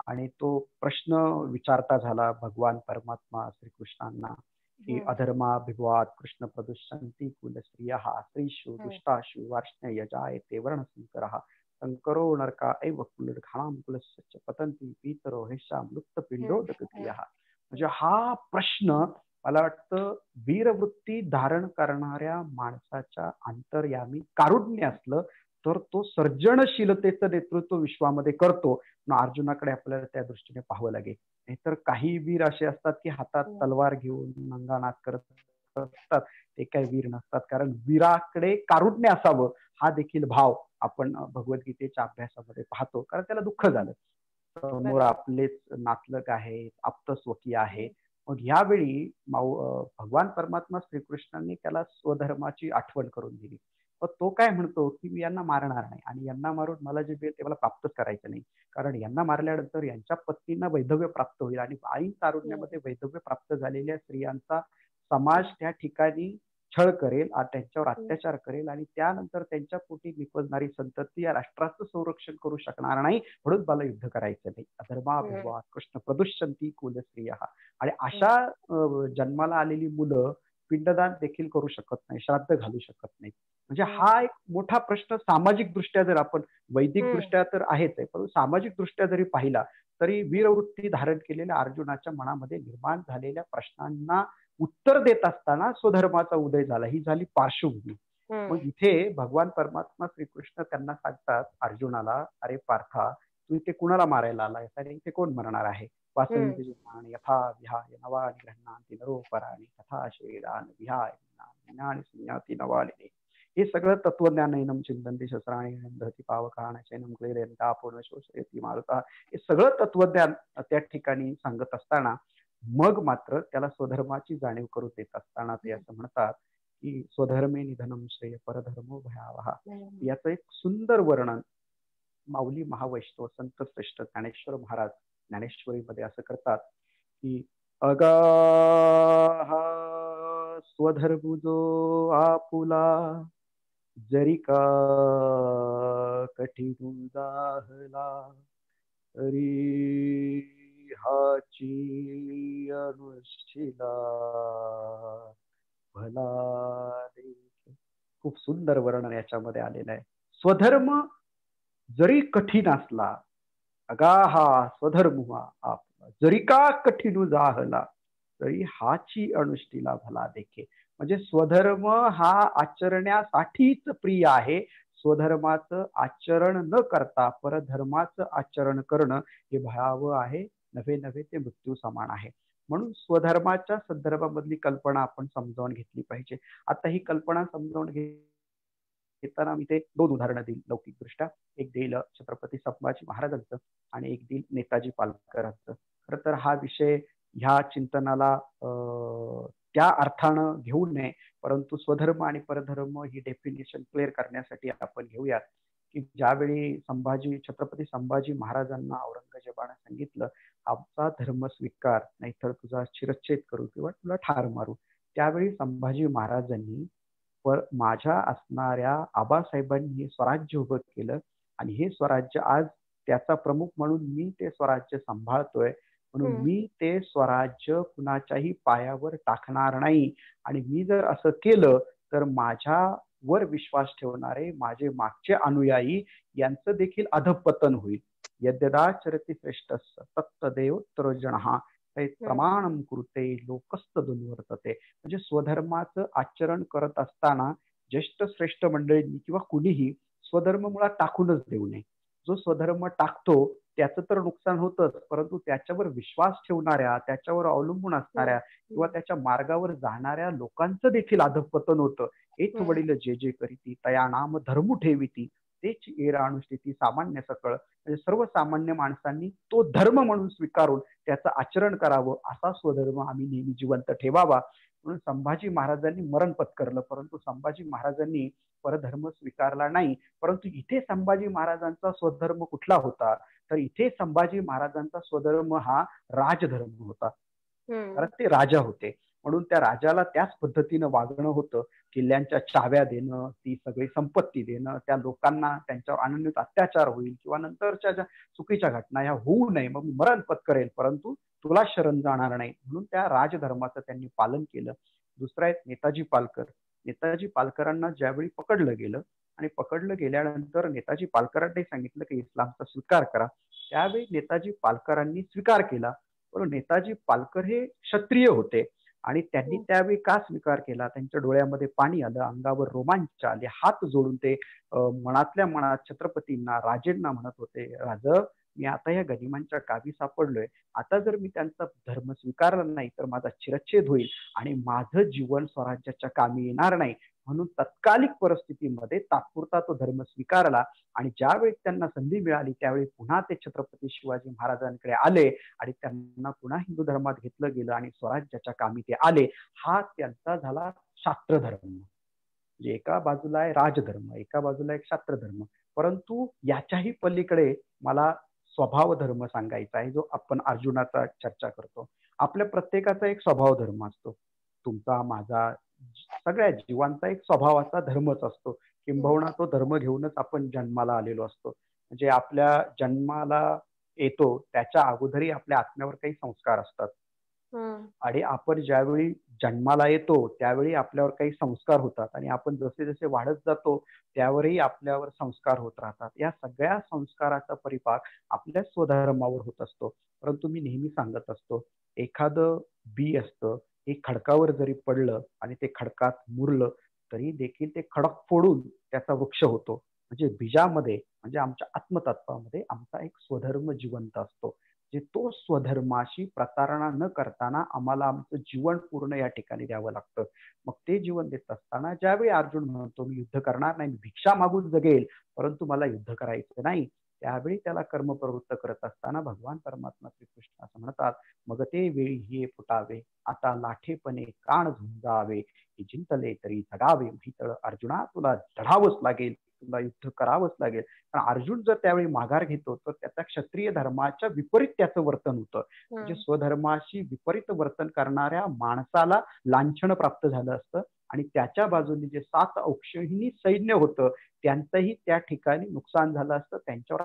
आणि तो प्रश्न विचारता झाला भगवान परमात्मा श्रीकृष्णांना की अधर्माभिवाद कृष्ण प्रदुष्यंती कुलस्त्रियः स्त्रीषु दुष्टाषु वार्ष्ण्य यजायते वर्णसंकरः संकरो नरका एव कुलर्घाणां कुलस्य पतन्ति पीतरो हेषां लुप्तपिंडोदकक्रियः. म्हणजे हा प्रश्न मला वाटतं वीरवृत्ती धारण करणाऱ्या माणसाच्या अंतर्यामी कारुण्य असलं तर तो सर्जनशीलतेचं नेतृत्व विश्वामध्ये करतो. अर्जुनाकडे आपल्याला त्या दृष्टीने पाहावं लागेल. नाहीतर काही वीर असे असतात की हातात तलवार घेऊन नंगानाद करत असतात, ते काही वीर नसतात. कारण वीराकडे कारुण्य असावं हा देखील भाव आपण भगवद्गीतेच्या अभ्यासामध्ये पाहतो. कारण त्याला दुःख झालं, समोर आपलेच नातलग आहे, आप्तस्वकीय आहे. मग यावेळी भगवान परमात्मा श्रीकृष्णांनी त्याला स्वधर्माची आठवण करून दिली. पण तो काय म्हणतो की मी यांना मारणार नाही, आणि यांना मारून मला जे मिळेल ते मला प्राप्तच करायचं नाही. कारण यांना मारल्यानंतर यांच्या पत्नींना वैधव्य प्राप्त होईल, आणि ऐन तारुण्यामध्ये वैधव्य प्राप्त झालेल्या स्त्रियांचा समाज त्या ठिकाणी छळ करेल, त्यांच्यावर अत्याचार करेल, आणि त्यानंतर त्यांच्या पोटी निपजणारी संतती या राष्ट्राचं संरक्षण करू शकणार नाही. म्हणून मला युद्ध करायचं नाही. अधर्माभिवा कृष्ण प्रदुष्यंती कुल स्त्रिया. आणि अशा जन्माला आलेली मुलं पिंडदान देखील करू शकत नाही, श्राद्ध घालू शकत नाही. म्हणजे हा एक मोठा प्रश्न सामाजिक दृष्ट्या जर आपण, वैदिक दृष्ट्या तर आहेच आहे, परंतु सामाजिक दृष्ट्या जरी पाहिला तरी वीरवृत्ती धारण केलेल्या अर्जुनाच्या मनामध्ये निर्माण झालेल्या प्रश्नांना उत्तर देत असताना स्वधर्माचा उदय झाला. ही झाली पार्श्वभूमी. मग इथे भगवान परमात्मा श्रीकृष्ण त्यांना सांगतात अर्जुनाला, अरे पार्था, तू इथे कुणाला मारायला आला, इथे कोण मरणार आहे? यथा विहाय नवानि गृह्णाति नरोपराणि तथा शेदान विहाय ज्ञानी संयाति नवानि. हे सगळं तत्वज्ञानैनं चिंतन्ति शस्त्राणि दहति पावकान् चैनं क्लेदयन्ता पूर्ण शोषयति मारुता. हे सगळं तत्वज्ञान त्या ठिकाणी सांगत असताना मग मात्र त्याला स्वधर्माची जाणीव करून देत असताना ते असं म्हणतात की स्वधर्मे निधनम श्रेय परधर्मो भयावहा. याचं एक सुंदर वर्णन माऊली महावैष्णव संत श्रेष्ठ ज्ञानेश्वर महाराज ज्ञानेश्वरीमध्ये असं करतात की अगाहा स्वधर्म जो आपुला जरी का कठीण जाहला तरी हाची अनुष्ठिला भला देखील. खूप सुंदर वर्णन याच्यामध्ये आलेलं आहे. स्वधर्म जरी कठीण असला, अगाहा स्वधर्म आपला जरी का कठीण जाहला तरी हाची अनुष्ठीला भला देखे. म्हणजे स्वधर्म हा आचरण्यासाठीच प्रिय आहे. स्वधर्माचं आचरण न करता परधर्माचं आचरण करणं हे भयावह आहे, नव्हे नव्हे ते मृत्यू समान आहे. म्हणून स्वधर्माच्या संदर्भामधली कल्पना आपण समजावून घेतली पाहिजे. आता ही कल्पना समजावून घेताना मी ते दोन उदाहरणं देईल लौकिक दृष्ट्या. एक देईल छत्रपती संभाजी महाराजांचं आणि एक देईल नेताजी पालकरांचं. खरं तर हा विषय ह्या चिंतनाला त्या अर्थानं घेऊ नये, परंतु स्वधर्म आणि परधर्म ही डेफिनेशन क्लिअर करण्यासाठी आपण घेऊयात की ज्यावेळी छत्रपती संभाजी महाराजांना औरंगजेबाने सांगितलं आमचा धर्म स्वीकार, नाहीतर तुझा शिरच्छेद करू किंवा तुला ठार मारू, त्यावेळी संभाजी महाराजांनी माझ्या असणाऱ्या आबासाहेबांनी हे स्वराज्य उभं केलं, आणि हे स्वराज्य आज त्याचा प्रमुख म्हणून मी ते स्वराज्य सांभाळतोय. म्हणून मी ते स्वराज्य कुणाच्याही पायावर टाकणार नाही. आणि मी जर असं केलं तर माझ्यावर विश्वास ठेवणारे माझे मागचे अनुयायी यांचं देखील अधपतन होईल. यद्यदाचरति श्रेष्ठस्य तत्तदेवोत्तरजनः प्रमाणम कृते लोकस्त दुर्वर्तते. म्हणजे स्वधर्माचं आचरण करत असताना ज्येष्ठ श्रेष्ठ मंडळींनी किंवा कुणीही स्वधर्म मुळात टाकूनच देऊ नये. जो स्वधर्म टाकतो त्याचं तर नुकसान होतच, परंतु त्याच्यावर विश्वास ठेवणाऱ्या, त्याच्यावर अवलंबून असणाऱ्या किंवा त्याच्या मार्गावर जाणाऱ्या लोकांचं देखील अधपतन होतं. हेच वडील जे जे करीती तया नाम धर्म ठेविती तेच एरा अनुष्ठिती सामान्य सकळ. म्हणजे सर्वसामान्य माणसांनी तो धर्म म्हणून स्वीकारून त्याचं आचरण करावं, असा स्वधर्म आम्ही नेहमी जिवंत ठेवावा. म्हणून संभाजी महाराजांनी मरण पत्करलं, परंतु संभाजी महाराजांनी परधर्म स्वीकारला नाही. परंतु इथे संभाजी महाराजांचा स्वधर्म कुठला होता, तर इथे संभाजी महाराजांचा स्वधर्म हा राजधर्म होता. कारण ते राजा होते, म्हणून त्या राजाला त्याच पद्धतीनं वागणं होतं. किल्ल्यांच्या चाव्या देणं, ती सगळी संपत्ती देणं, त्या लोकांना त्यांच्यावर अनन्यत अत्याचार होईल किंवा नंतरच्या ज्या चुकीच्या घटना ह्या होऊ नये, मग मी मरण पत्करेल परंतु तुला शरण जाणार नाही. म्हणून त्या राजधर्माचं त्यांनी पालन केलं. दुसरा आहे नेताजी पालकर. नेताजी पालकरांना ज्यावेळी पकडलं गेलं आणि पकडलं गेल्यानंतर नेताजी पालकरांनी सांगितलं की इस्लामचा स्वीकार करा, त्यावेळी नेताजी पालकरांनी स्वीकार केला. पण नेताजी पालकर हे क्षत्रिय होते आणि त्यांनी त्यावेळी का स्वीकार केला, त्यांच्या डोळ्यामध्ये पाणी आलं, अंगावर रोमांच आले, हात जोडून ते मनातल्या मनात छत्रपतींना, राजेंना म्हणत होते, राज, मी आता या गनिमांच्या गावी सापडलोय. आता जर मी त्यांचा धर्म स्वीकारला नाही तर माझा चिरच्छेद होईल आणि माझं जीवन स्वराज्याच्या कामी येणार नाही. म्हणून तत्कालिक परिस्थितीमध्ये तात्पुरता तो धर्म स्वीकारला आणि ज्यावेळी त्यांना संधी मिळाली त्यावेळी पुन्हा ते छत्रपती शिवाजी महाराजांकडे आले आणि त्यांना पुन्हा हिंदू धर्मात घेतलं गेलं आणि स्वराज्याच्या कामी ते आले. हा त्यांचा झाला शास्त्र धर्म. म्हणजे एका बाजूला आहे राजधर्म, एका बाजूला एक शास्त्र धर्म. परंतु याच्याही पलीकडे मला स्वभाव धर्म सांगायचा आहे, जो आपण अर्जुनाचा चर्चा करतो. आपल्या प्रत्येकाचा एक स्वभाव धर्म असतो, तुमचा, माझा, सगळ्या जीवांचा एक स्वभावाचा धर्मच असतो. किंबहुना तो धर्म घेऊनच आपण जन्माला आलेलो असतो. म्हणजे आपल्या जन्माला येतो त्याच्या अगोदरही आपल्या आत्म्यावर काही संस्कार असतात आणि आपण ज्यावेळी जन्माला येतो त्यावेळी आपल्यावर काही संस्कार होतात आणि आपण जसे जसे वाढत जातो त्यावरही आपल्यावर संस्कार होत राहतात. या सगळ्या संस्काराचा परिपाक आपल्या स्वधर्मावर होत असतो. परंतु मी नेहमी सांगत असतो, एखादं बी असतं, हे खडकावर जरी पडलं आणि ते खडकात मुरलं तरी देखील ते खडक फोडून त्याचा वृक्ष होतो. म्हणजे बीजामध्ये, म्हणजे आमच्या आत्मतत्वामध्ये आमचा एक स्वधर्म जिवंत असतो. जे तो स्वधर्माशी प्रतारणा न करताना आम्हाला आमचं जीवन पूर्ण या ठिकाणी द्यावं लागतं. मग ते जीवन देत असताना ज्यावेळी अर्जुन म्हणतो मी युद्ध करणार नाही, मी भिक्षा मागून जगेल, परंतु मला युद्ध करायचं नाही, त्यावेळी त्याला कर्मप्रवृत्त करत असताना भगवान परमात्मा श्रीकृष्ण असं म्हणतात, मग ते वेळी हे फुटावे, आता लाठेपणे कान झुंजावे, हे जिंकले तरी जगावे म्हैतळ, अर्जुना तुला लढावंच लागेल, तुला युद्ध करावंच लागेल. कारण अर्जुन जर त्यावेळी माघार घेतो तर त्याचा क्षत्रिय धर्माच्या विपरीत त्याचं वर्तन होतं. म्हणजे स्वधर्माशी विपरीत वर्तन करणाऱ्या माणसाला लांछन प्राप्त झालं असतं आणि त्याच्या बाजूने जे 7 औक्षहिणी सैन्य होतं त्यांचंही त्या ठिकाणी नुकसान झालं असतं, त्यांच्यावर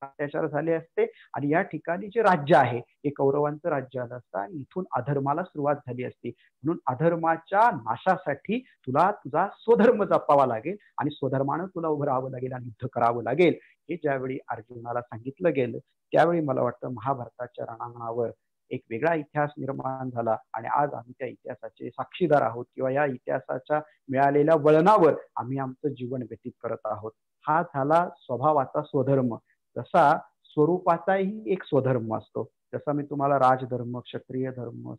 अत्याचार झाले असते आणि या ठिकाणी जे राज्य आहे हे कौरवांचं राज्य आलं असतं आणि इथून अधर्माला सुरुवात झाली असती. म्हणून अधर्माच्या नाशासाठी तुला तुझा स्वधर्म जपावा लागेल आणि स्वधर्मानं तुला उभं राहावं लागेल आणि युद्ध करावं लागेल. हे ज्यावेळी अर्जुनाला सांगितलं गेलं त्यावेळी मला वाटतं महाभारताच्या रणांगणावर एक वेगळा इतिहास निर्माण झाला आणि आज आम्ही त्या इतिहासाचे साक्षीदार आहोत किंवा या इतिहासाच्या मिळालेल्या वळणावर आम्ही आमचं जीवन व्यतीत करत आहोत. हा झाला स्वभावाचा स्वधर्म. जसा स्वरूपाचाही एक स्वधर्म असतो, जसा मी तुम्हाला राजधर्म, क्षत्रिय धर्म,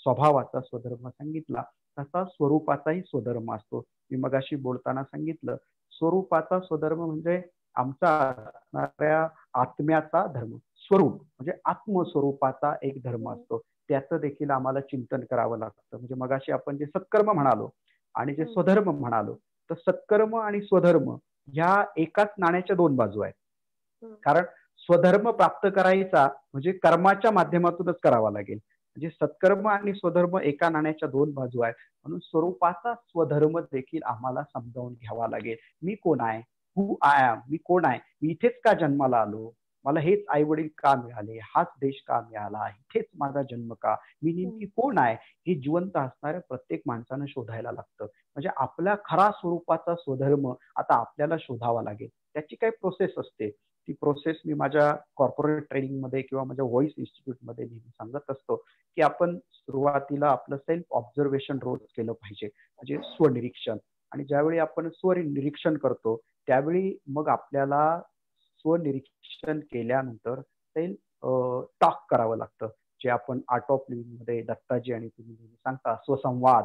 स्वभावाचा स्वधर्म सांगितला, तसा स्वरूपाचाही स्वधर्म असतो. मी मगाशी बोलताना सांगितलं, स्वरूपाचा स्वधर्म म्हणजे आमचा असणाऱ्या आत्म्याचा धर्म. स्वरूप म्हणजे आत्मस्वरूपाचा एक धर्म असतो, त्याचं देखील आम्हाला चिंतन करावं लागतं. म्हणजे मगाशी आपण जे सत्कर्म म्हणालो आणि जे स्वधर्म म्हणालो, तर सत्कर्म आणि स्वधर्म ह्या एकाच नाण्याच्या 2 बाजू आहेत. कारण स्वधर्म प्राप्त करायचा म्हणजे कर्माच्या माध्यमातूनच करावा लागेल. म्हणजे सत्कर्म आणि स्वधर्म एका नाण्याच्या 2 बाजू आहेत. म्हणून स्वरूपाचा स्वधर्म देखील आम्हाला समजावून घ्यावा लागेल. मी कोण आहे, हु आय एम, मी कोण आहे, मी इथेच का जन्माला आलो, मला हेच आई वडील का मिळाले, हाच देश का मिळाला, इथेच माझा जन्म का, मी नेमकी कोण आहे, हे जिवंत असणाऱ्या प्रत्येक माणसानं शोधायला लागतं. म्हणजे आपल्या खरा स्वरूपाचा स्वधर्म आता आपल्याला शोधावा लागेल. त्याची काही प्रोसेस असते. ती प्रोसेस मी माझ्या कॉर्पोरेट ट्रेनिंगमध्ये किंवा माझ्या व्हॉइस इन्स्टिट्यूटमध्ये नेहमी सांगत असतो की आपण सुरुवातीला आपलं सेल्फ ऑब्झर्वेशन रोज केलं पाहिजे, म्हणजे स्वनिरीक्षण. आणि ज्यावेळी आपण स्वनिरीक्षण करतो त्यावेळी मग आपल्याला स्वनिरीक्षण केल्यानंतर सेल्फ टॉक करावं लागतं, जे आपण आर्ट ऑफ लिव्हिंग मध्ये दत्ताजी आणि तुम्ही सांगता स्वसंवाद.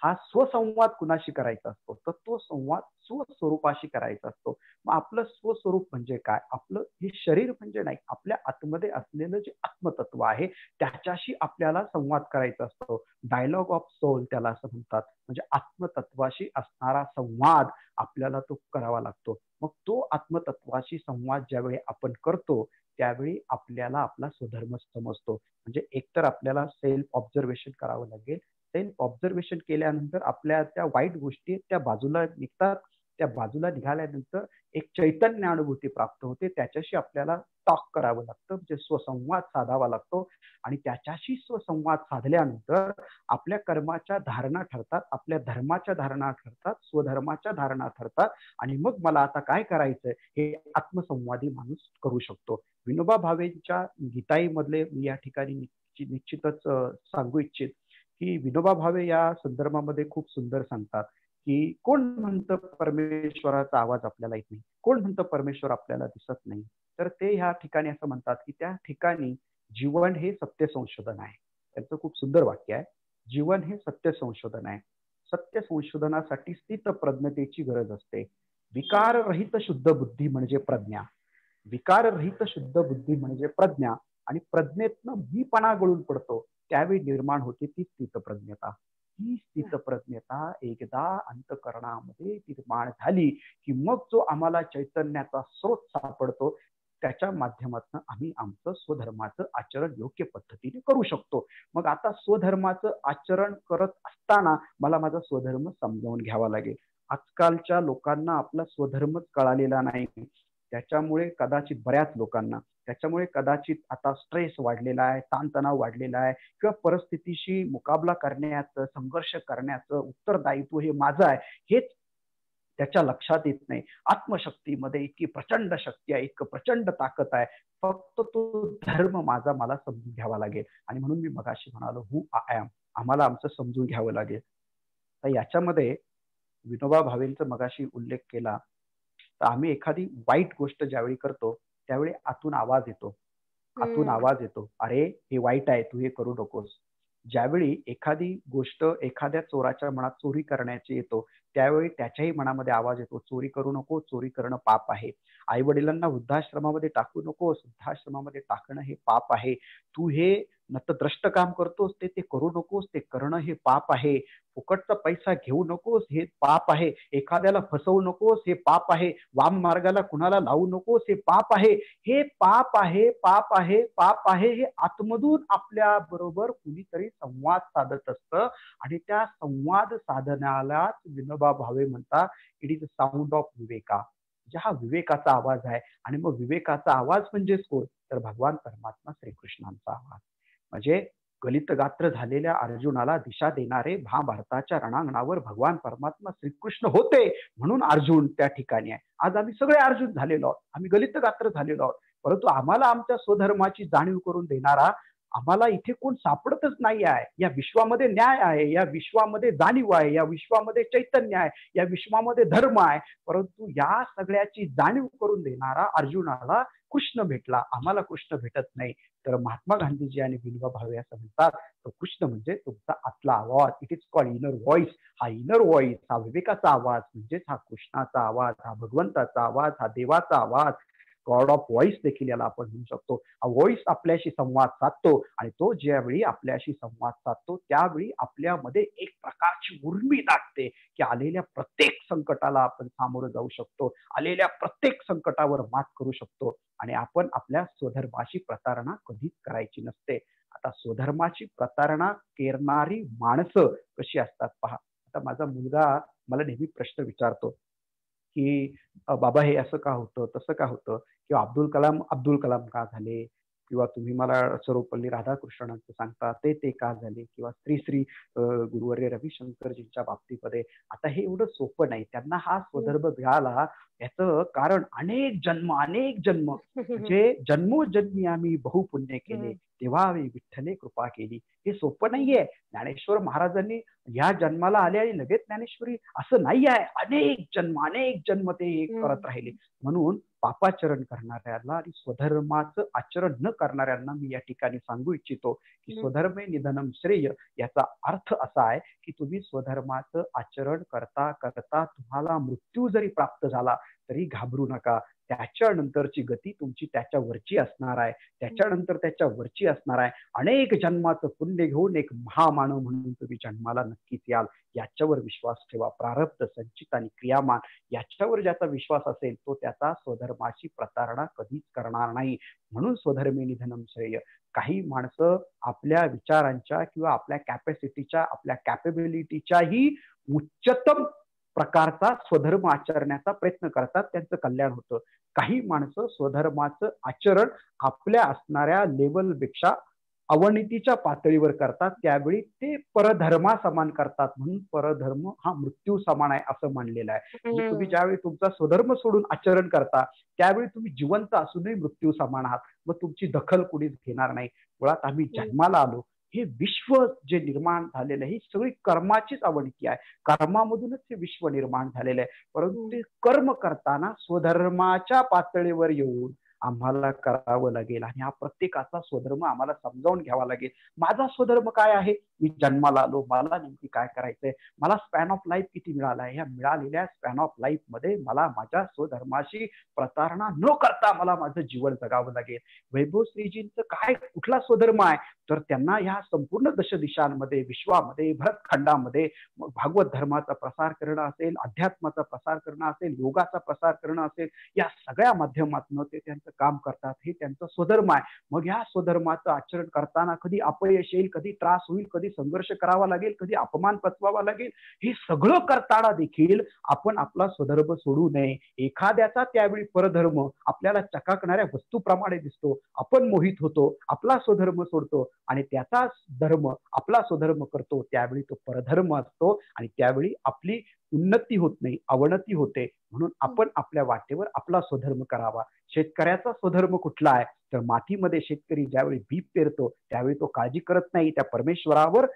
हा स्वसंवाद कुणाशी करायचा असतो, तर तो संवाद स्वस्वरूपाशी करायचा असतो. मग आपलं स्वस्वरूप म्हणजे काय, आपलं हे शरीर म्हणजे नाही, आपल्या आतमध्ये असलेलं जे आत्मतत्व आहे त्याच्याशी आपल्याला संवाद करायचा असतो. डायलॉग ऑफ सोल त्याला असं म्हणतात. म्हणजे आत्मतत्वाशी असणारा संवाद आपल्याला तो करावा लागतो. मग तो आत्मतत्वाशी संवाद ज्यावेळी आपण करतो त्यावेळी आपल्याला आपला स्वधर्म समजतो. म्हणजे एकतर आपल्याला सेल्फ ऑब्झर्वेशन करावं लागेल. सेल्फ ऑब्झर्वेशन केल्यानंतर आपल्या त्या वाईट गोष्टी त्या बाजूला निघतात त्या बाजूला निघाल्यानंतर एक चैतन्य अनुभूती प्राप्त होते. त्याच्याशी आपल्याला टॉक करावं लागतं, म्हणजे स्वसंवाद साधावा लागतो. आणि त्याच्याशी स्वसंवाद साधल्यानंतर आपल्या कर्माच्या धारणा ठरतात, आपल्या धर्माच्या धारणा ठरतात, स्वधर्माच्या धारणा ठरतात. आणि मग मला आता काय करायचंय हे आत्मसंवादी माणूस करू शकतो. विनोबा भावेंच्या गीताईमधले मी या ठिकाणी निश्चितच सांगू इच्छित की विनोबा भावे या संदर्भामध्ये खूप सुंदर सांगतात की कोण म्हणतं परमेश्वराचा आवाज आपल्याला येत नाही, कोण म्हणतं परमेश्वर आपल्याला दिसत नाही. तर ते ह्या ठिकाणी असं म्हणतात की त्या ठिकाणी जीवन हे सत्य संशोधन आहे. त्यांचं खूप सुंदर वाक्य आहे, जीवन हे सत्य संशोधन आहे. सत्य संशोधनासाठी स्थित प्रज्ञतेची गरज असते. विकाररहित शुद्ध बुद्धी म्हणजे प्रज्ञा, विकाररहित शुद्ध बुद्धी म्हणजे प्रज्ञा. आणि प्रज्ञेतनं मीपणा गळून पडतो, त्यावेळी निर्माण होते ती स्थितप्रज्ञता. ही स्थितप्रज्ञता एकदा अंतःकरणामध्ये निर्माण झाली की मग जो आम्हाला चैतन्याचा स्रोत सापडतो, त्याच्या माध्यमातून आम्ही आमचं स्वधर्माचं आचरण योग्य पद्धतीने करू शकतो. मग आता स्वधर्माचं आचरण करत असताना मला माझा स्वधर्म समजावून घ्यावा लागेल. आजकालच्या लोकांना आपला स्वधर्मच कळालेला नाही. त्याच्यामुळे कदाचित बऱ्याच लोकांना त्याच्यामुळे कदाचित आता स्ट्रेस वाढलेला आहे, ताणतणाव वाढलेला आहे, किंवा परिस्थितीशी मुकाबला करण्याचं, संघर्ष करण्याचं उत्तरदायित्व हे माझं आहे हेच त्याच्या लक्षात येत नाही. आत्मशक्तीमध्ये इतकी प्रचंड शक्ती आहे, इतकं प्रचंड ताकद आहे, फक्त तो धर्म माझा मला समजून घ्यावा लागेल. आणि म्हणून मी मगाशी म्हणालो हू आय एम, आम्हाला आमचं समजून घ्यावं लागेल. तर याच्यामध्ये विनोबा भावेंचा मगाशी उल्लेख केला, तर आम्ही एखादी वाईट गोष्ट ज्यावेळी करतो त्यावेळी आतून आवाज येतो, आतून आवाज येतो, अरे हे वाईट आहे, तू हे करू नकोस. ज्यावेळी एखादी गोष्ट एखाद्या चोराच्या मनात चोरी करण्याची येतो त्यावेळी त्याच्याही मनामध्ये आवाज येतो, चोरी करू नको, चोरी करणं पाप आहे. आई वडिलांना वृद्धाश्रमामध्ये टाकू नकोस, वृद्धाश्रमामध्ये टाकणं हे पाप आहे. तू हे नतद्रष्ट काम करतोस ते करू नकोस, ते करणं हे पाप आहे. फुकटचा पैसा घेऊ नकोस, हे पाप आहे. एखाद्याला फसवू नकोस, हे पाप आहे. वाम मार्गाला कुणाला लावू नकोस, हे पाप आहे. हे पाप आहे, पाप आहे, पाप आहे, हे आतमधून आपल्या बरोबर कुणीतरी संवाद साधत असतं. आणि त्या संवाद साधनालाच विनोबा भावे म्हणतात it is a sound of Viveka, म्हणजे हा विवेकाचा आवाज आहे. आणि मग विवेकाचा आवाज म्हणजेच कोण, तर भगवान परमात्मा श्रीकृष्णांचा आवाज. म्हणजे गलित गात्र झालेल्या अर्जुनाला दिशा देणारे महाभारताच्या रणांगणावर भगवान परमात्मा श्रीकृष्ण होते, म्हणून अर्जुन त्या ठिकाणी आहे. आज आम्ही सगळे अर्जुन झालेलो आहोत, आम्ही गलित गात्र झालेलो आहोत, परंतु आम्हाला आमच्या स्वधर्माची जाणीव करून देणारा आम्हाला इथे कोण सापडतच नाही आहे. या विश्वामध्ये न्याय आहे, या विश्वामध्ये जाणीव आहे, या विश्वामध्ये चैतन्य आहे, या विश्वामध्ये धर्म आहे, परंतु या सगळ्याची जाणीव करून देणारा अर्जुनाला कृष्ण भेटला, आम्हाला कृष्ण भेटत नाही. तर महात्मा गांधीजी आणि विनोबा भावे असं म्हणतात, तो कृष्ण म्हणजे तुमचा आतला आवाज, it is called inner voice. हा इनर व्हॉइस, हा विवेकाचा आवाज, म्हणजेच हा कृष्णाचा आवाज, हा भगवंताचा आवाज, हा देवाचा आवाज, गॉड ऑफ व्हॉइस देखील याला आपण म्हणू शकतो. हा व्हॉइस आपल्याशी संवाद साधतो, आणि तो ज्यावेळी आपल्याशी संवाद साधतो त्यावेळी आपल्यामध्ये एक प्रकारची उर्मी दाटते की आलेल्या प्रत्येक संकटाला आपण सामोरं जाऊ शकतो, आलेल्या प्रत्येक संकटावर मात करू शकतो. आणि आपण आपल्या स्वधर्माची प्रतारणा कधीच करायची नसते. आता स्वधर्माची प्रतारणा करणारी माणसं कशी असतात पहा. आता माझा मुलगा मला नेहमी प्रश्न विचारतो की बाबा हे असं का होतं, तसं का होतं, किंवा अब्दुल कलाम का झाले, किंवा तुम्ही मला सर्वपल्ली राधाकृष्णनांचं सांगता ते का झाले, किंवा श्री गुरुवर्य रविशंकरजींच्या बाबतीमध्ये. आता हे एवढं सोपं नाही. त्यांना हा स्वधर्म मिळाला याचं कारण अनेक जन्म म्हणजे जन्मोजन्मी आम्ही बहुपुण्य केले, तेव्हा विठ्ठले कृपा केली. हे सोपं नाहीये. ज्ञानेश्वर महाराजांनी या जन्माला आले आणि लगेच ज्ञानेश्वरी असं नाही आहे. अनेक जन्म ते करत राहिले. म्हणून पापाचरण करणाऱ्यांना आणि स्वधर्माचं आचरण न करणाऱ्यांना मी या ठिकाणी सांगू इच्छितो की स्वधर्मे निधनम श्रेय. याचा अर्थ असा आहे की तुम्ही स्वधर्माचं आचरण करता करता तुम्हाला मृत्यू जरी प्राप्त झाला तरी घाबरू नका. त्याच्यानंतरची गती तुमची त्याच्यावरची असणार आहे, त्याच्यानंतर त्याच्यावरची असणार आहे. अनेक जन्माचं पुण्य घेऊन एक महामानव म्हणून तुम्ही जन्माला नक्कीच याल. याच्यावर विश्वास ठेवा. प्रारब्ध, संचित आणि क्रियामान याच्यावर ज्याचा विश्वास असेल तो त्याचा स्वधर्माची प्रतारणा कधीच करणार नाही. म्हणून स्वधर्मे निधनम श्रेय. काही माणसं आपल्या विचारांच्या किंवा आपल्या कॅपॅसिटीच्या, आपल्या कॅपेबिलिटीच्याही उच्चतम प्रकारचा स्वधर्म आचरण्याचा प्रयत्न करतात, त्यांचं कल्याण होतं. काही माणसं स्वधर्माचं आचरण आपल्या असणाऱ्या लेवलपेक्षा अवनतीच्या पातळीवर करतात, त्यावेळी ते परधर्मा समान करतात. म्हणून परधर्म हा मृत्यू समान आहे असं मानलेलं आहे. म्हणजे तुम्ही ज्यावेळी तुमचा स्वधर्म सोडून आचरण करता, त्यावेळी तुम्ही जिवंत असूनही मृत्यू समान आहात. मग तुमची दखल कुणीच घेणार नाही. मुळात आम्ही जन्माला आलो, हे विश्व जे निर्माण झालेलं आहे, ही सगळी कर्माचीच अवनती आहे. कर्मामधूनच हे विश्व निर्माण झालेलं आहे. परंतु ते कर्म करताना स्वधर्माच्या पातळीवर येऊन आम्हाला करावं लागेल आणि हा प्रत्येकाचा स्वधर्म आम्हाला समजावून घ्यावा लागेल. माझा स्वधर्म काय आहे? मी जन्माला आलो, मला नेमकी काय करायचंय, मला स्पॅन ऑफ लाईफ किती मिळाला आहे, ह्या मिळालेल्या स्पॅन ऑफ लाईफ मध्ये मला माझ्या स्वधर्माशी प्रतारणा न करता मला माझं जीवन जगावं लागेल. वैभव श्रीजींचं काय कुठला स्वधर्म आहे? तर त्यांना ह्या संपूर्ण दशदिशांमध्ये, विश्वामध्ये, भरतखंडामध्ये भागवत धर्माचा प्रसार करणं असेल, अध्यात्माचा प्रसार करणं असेल, योगाचा प्रसार करणं असेल, या सगळ्या माध्यमातून ते त्यांचं काम करतात. हे त्यांचं स्वधर्म आहे. मग ह्या स्वधर्माचं आचरण करताना कधी अपयश येईल, कधी त्रास होईल, कधी संघर्ष करावा लागेल, कधी अपमान पचवावा लागेल. हे सगळं करताना देखील आपण आपला स्वधर्म सोडू नये. एखाद्याचा त्यावेळी परधर्म आपल्याला चकाकणाऱ्या वस्तूप्रमाणे दिसतो, आपण मोहित होतो, आपला स्वधर्म सोडतो आणि त्याचा धर्म आपला स्वधर्म करतो. त्यावेळी तो परधर्म असतो आणि त्यावेळी आपली उन्नती होत नाही, अवनती होते. म्हणून आपण आपल्या वाटेवर आपला स्वधर्म करावा. शेतकऱ्याचा स्वधर्म कुठला आहे? तर मातीमध्ये शेतकरी ज्यावेळी बी पेरतो, त्यावेळी तो काळजी करत नाही, त्या परमेश्वरावर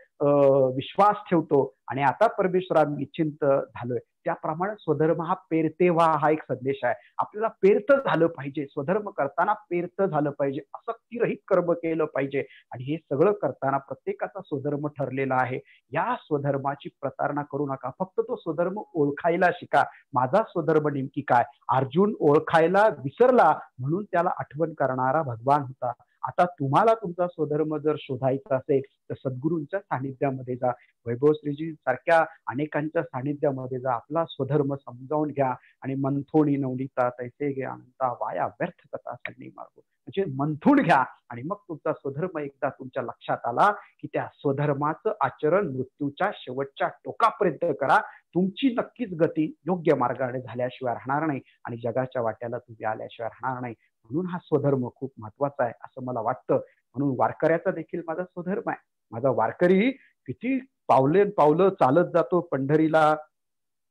विश्वास ठेवतो आणि आता परमेश्वरात निश्चिंत झालोय. त्याप्रमाणे स्वधर्म हा पेरते व्हा हा एक संदेश आहे. आपल्याला पेरत झालं पाहिजे, स्वधर्म करताना पेरत झालं पाहिजे, आसक्तीरहित कर्म केलं पाहिजे. आणि हे सगळं करताना प्रत्येकाचा स्वधर्म ठरलेला आहे. या स्वधर्माची प्रतारणा करू नका. फक्त तो स्वधर्म ओळखायला शिका. माझा स्वधर्म नेमकी काय? अर्जुन ओळखायला विसरला म्हणून त्याला आठवण करणारा भगवान होता. आता तुम्हाला तुमचा स्वधर्म जर शोधायचा असेल तर सद्गुरूंच्या सानिध्यामध्ये जा, वैभव श्रीजी सारख्या अनेकांच्या सानिध्यामध्ये जा, आपला स्वधर्म समजावून घ्या आणि मंथोणी नवनीता तैसे घ्या अनंता वाया व्यर्थ कथा सांगणे मार्ग, म्हणजे मंथून घ्या. आणि मग तुमचा स्वधर्म एकदा तुमच्या लक्षात आला की त्या स्वधर्माचं आचरण मृत्यूच्या शेवटच्या टोकापर्यंत करा. तुमची नक्कीच गती योग्य मार्गाने झाल्याशिवाय राहणार नाही आणि जगाच्या वाट्याला तुम्ही आल्याशिवाय राहणार नाही. म्हणून हा स्वधर्म खूप महत्वाचा आहे असं मला वाटतं. म्हणून वारकऱ्याचा देखील माझा स्वधर्म आहे. माझा वारकरी किती पावलं चालत जातो पंढरीला,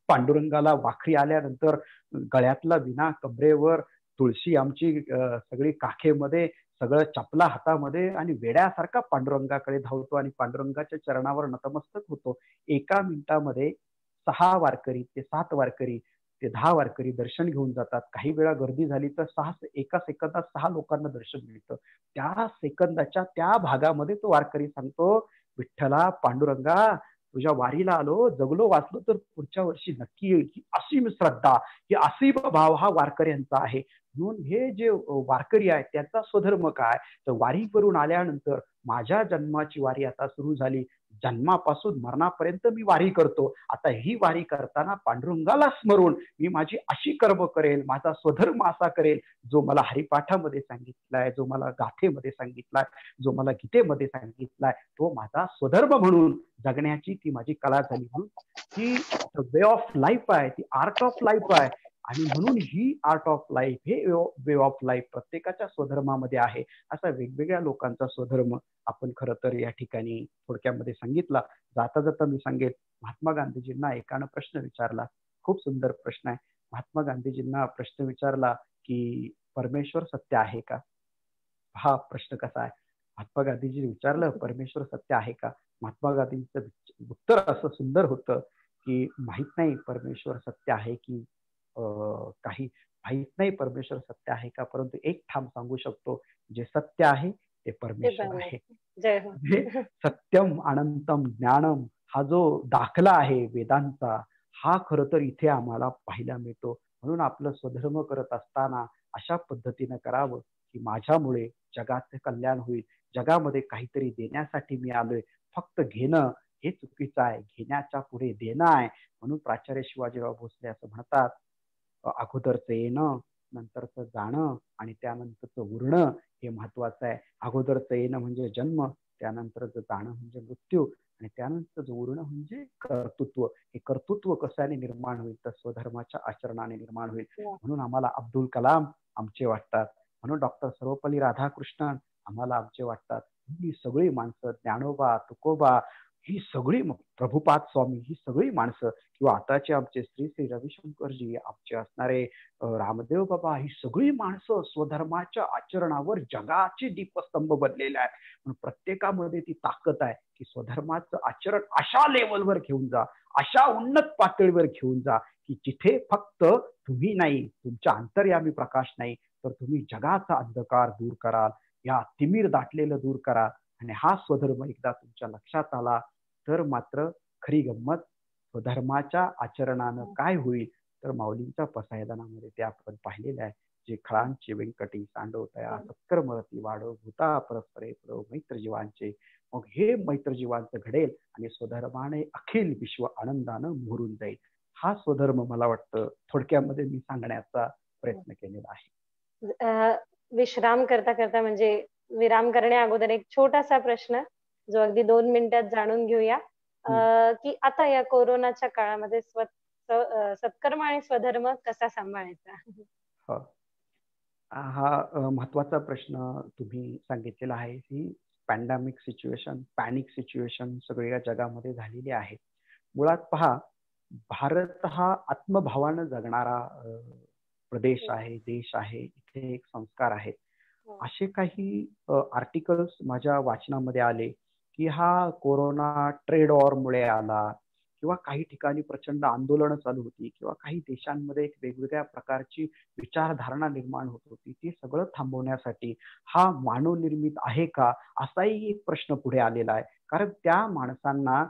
पांडुरंगाला वाखरी आल्यानंतर गळ्यातला विना कमरेवर, तुळशी आमची सगळी काखेमध्ये, सगळं चपला हातामध्ये आणि वेड्यासारखा पांडुरंगाकडे धावतो आणि पांडुरंगाच्या चरणावर नतमस्तक होतो. एका मिनिटामध्ये 6 वारकरी ते 7 वारकरी ते 10 वारकरी दर्शन घेऊन जातात. काही वेळा गर्दी झाली तर एका सेकंदात 6 लोकांना दर्शन मिळतं. त्या सेकंदाच्या त्या भागामध्ये तो वारकरी सांगतो, विठ्ठला पांडुरंगा तुझ्या वारीला आलो, जगलो वाचलो तर पुढच्या वर्षी नक्की येईल. ही असीम श्रद्धा, ही असीम भाव हा वारकऱ्यांचा आहे. म्हणून हे जे वारकरी आहेत त्यांचा स्वधर्म काय? तर वारीवरून आल्यानंतर माझ्या जन्माची वारी आता सुरू झाली, जन्मापासून मरणापर्यंत मी वारी करतो. आता ही वारी करताना पांडुरंगाला स्मरून मी माझी अशी कर्म करेल, माझा स्वधर्म असा करेल जो मला हरिपाठामध्ये सांगितलाय, जो मला गाथेमध्ये सांगितलाय, जो मला गीतेमध्ये सांगितलाय, तो माझा स्वधर्म म्हणून जगण्याची ती माझी कला झाली. म्हणून ती वे ऑफ लाईफ आहे, ती आर्ट ऑफ लाईफ आहे. आणि म्हणून ही आर्ट ऑफ लाईफ, हे वे ऑफ लाईफ प्रत्येकाच्या स्वधर्मामध्ये आहे. असा वेगवेगळ्या लोकांचा स्वधर्म आपण खरं तर या ठिकाणी थोडक्यामध्ये सांगितला. जाता जाता मी सांगेल, महात्मा गांधीजींना एकानं प्रश्न विचारला, खूप सुंदर प्रश्न आहे. महात्मा गांधीजींना प्रश्न विचारला की परमेश्वर सत्य आहे का? हा प्रश्न कसा आहे? महात्मा गांधीजी विचारलं परमेश्वर सत्य आहे का? महात्मा गांधींचं उत्तर असं सुंदर होतं की माहित नाही परमेश्वर सत्य आहे की काही माहित नाही परमेश्वर सत्य आहे का, परंतु एक ठाम सांगू शकतो, जे सत्य आहे ते परमेश्वर आहे. सत्यम अनंतम ज्ञानम हा जो दाखला आहे वेदांचा, हा खरं तर इथे आम्हाला पाहायला मिळतो. म्हणून आपलं स्वधर्म करत असताना अशा पद्धतीनं करावं की माझ्यामुळे जगाचे कल्याण होईल, जगामध्ये काहीतरी देण्यासाठी मी आलोय. फक्त घेणं हे चुकीचं आहे, घेण्याच्या पुढे देणं आहे. म्हणून प्राचार्य शिवाजीराव भोसले असं म्हणतात, अगोदरचं येणं, नंतरचं जाणं आणि त्यानंतरचं उरणं हे महत्वाचं आहे. अगोदरचं येणं म्हणजे जन्म, त्यानंतरचं जाणं म्हणजे मृत्यू आणि त्यानंतर जो उरणं म्हणजे कर्तृत्व. हे कर्तृत्व कशाने निर्माण होईल, तर स्वधर्माच्या आचरणाने निर्माण होईल. म्हणून आम्हाला अब्दुल कलाम आमचे वाटतात, म्हणून डॉक्टर सर्वपल्ली राधाकृष्णन आम्हाला आमचे वाटतात. ही सगळी माणसं, ज्ञानोबा, तुकोबा, ही सगळी प्रभुपाद स्वामी, ही सगळी माणसं, किंवा आताचे आमचे श्री श्री रविशंकरजी, आमचे असणारे रामदेव बाबा, ही सगळी माणसं स्वधर्माच्या आचरणावर जगाचे दीपस्तंभ बनलेले आहेत. पण प्रत्येकामध्ये ती ताकद आहे की स्वधर्माचं आचरण अशा लेवलवर घेऊन जा, अशा उन्नत पातळीवर घेऊन जा की जिथे फक्त तुम्ही नाही, तुमच्या अंतर्यामी प्रकाश नाही, तर तुम्ही जगाचा अंधकार दूर कराल, या तिमीर दाटलेलं दूर कराल. आणि हा स्वधर्म एकदा तुमच्या लक्षात आला तर मात्र खरी गंमत स्वधर्माच्या आचरणानं काय होईल, तर माऊलींच्या पसायदानामध्ये ते आपण पाहिलेलं आहे. जे खळांचे व्यंकटी सांडवतया सत्कर्मरती वाढव भूता परस्परे प्रव मैत्र जीवांचे. मग हे मैत्र जीवांचं घडेल आणि स्वधर्माने अखिल विश्व आनंदानं मोहरून जाईल. हा स्वधर्म मला वाटतं थोडक्यामध्ये मी सांगण्याचा प्रयत्न केलेला आहे. विश्राम करता करता, म्हणजे विराम करण्या अगोदर एक छोटासा प्रश्न जो अगदी 2 मिनिटात जाणून घेऊया, की आता या कोरोनाच्या काळामध्ये सत्कर्म आणि स्वधर्म कसा सांभाळायचा? हा महत्वाचा प्रश्न तुम्ही सांगितलेला आहे. ही पॅन्डेमिक सिच्युएशन, पॅनिक सिच्युएशन सगळ्या जगामध्ये झालेली आहे. मुळात पहा, भारत हा आत्मभावानं जगणारा प्रदेश आहे, देश आहे. इथे एक संस्कार आहेत. असे काही आर्टिकल्स माझ्या वाचनामध्ये आले की हा कोरोना ट्रेड वॉरमुळे आला, किंवा काही ठिकाणी प्रचंड आंदोलनं चालू होती, किंवा काही देशांमध्ये एक वेगवेगळ्या प्रकारची विचारधारणा निर्माण होत होती. ते सगळं थांबवण्यासाठी हा मानवनिर्मित आहे का, असाही एक प्रश्न पुढे आलेला आहे. कारण त्या माणसांना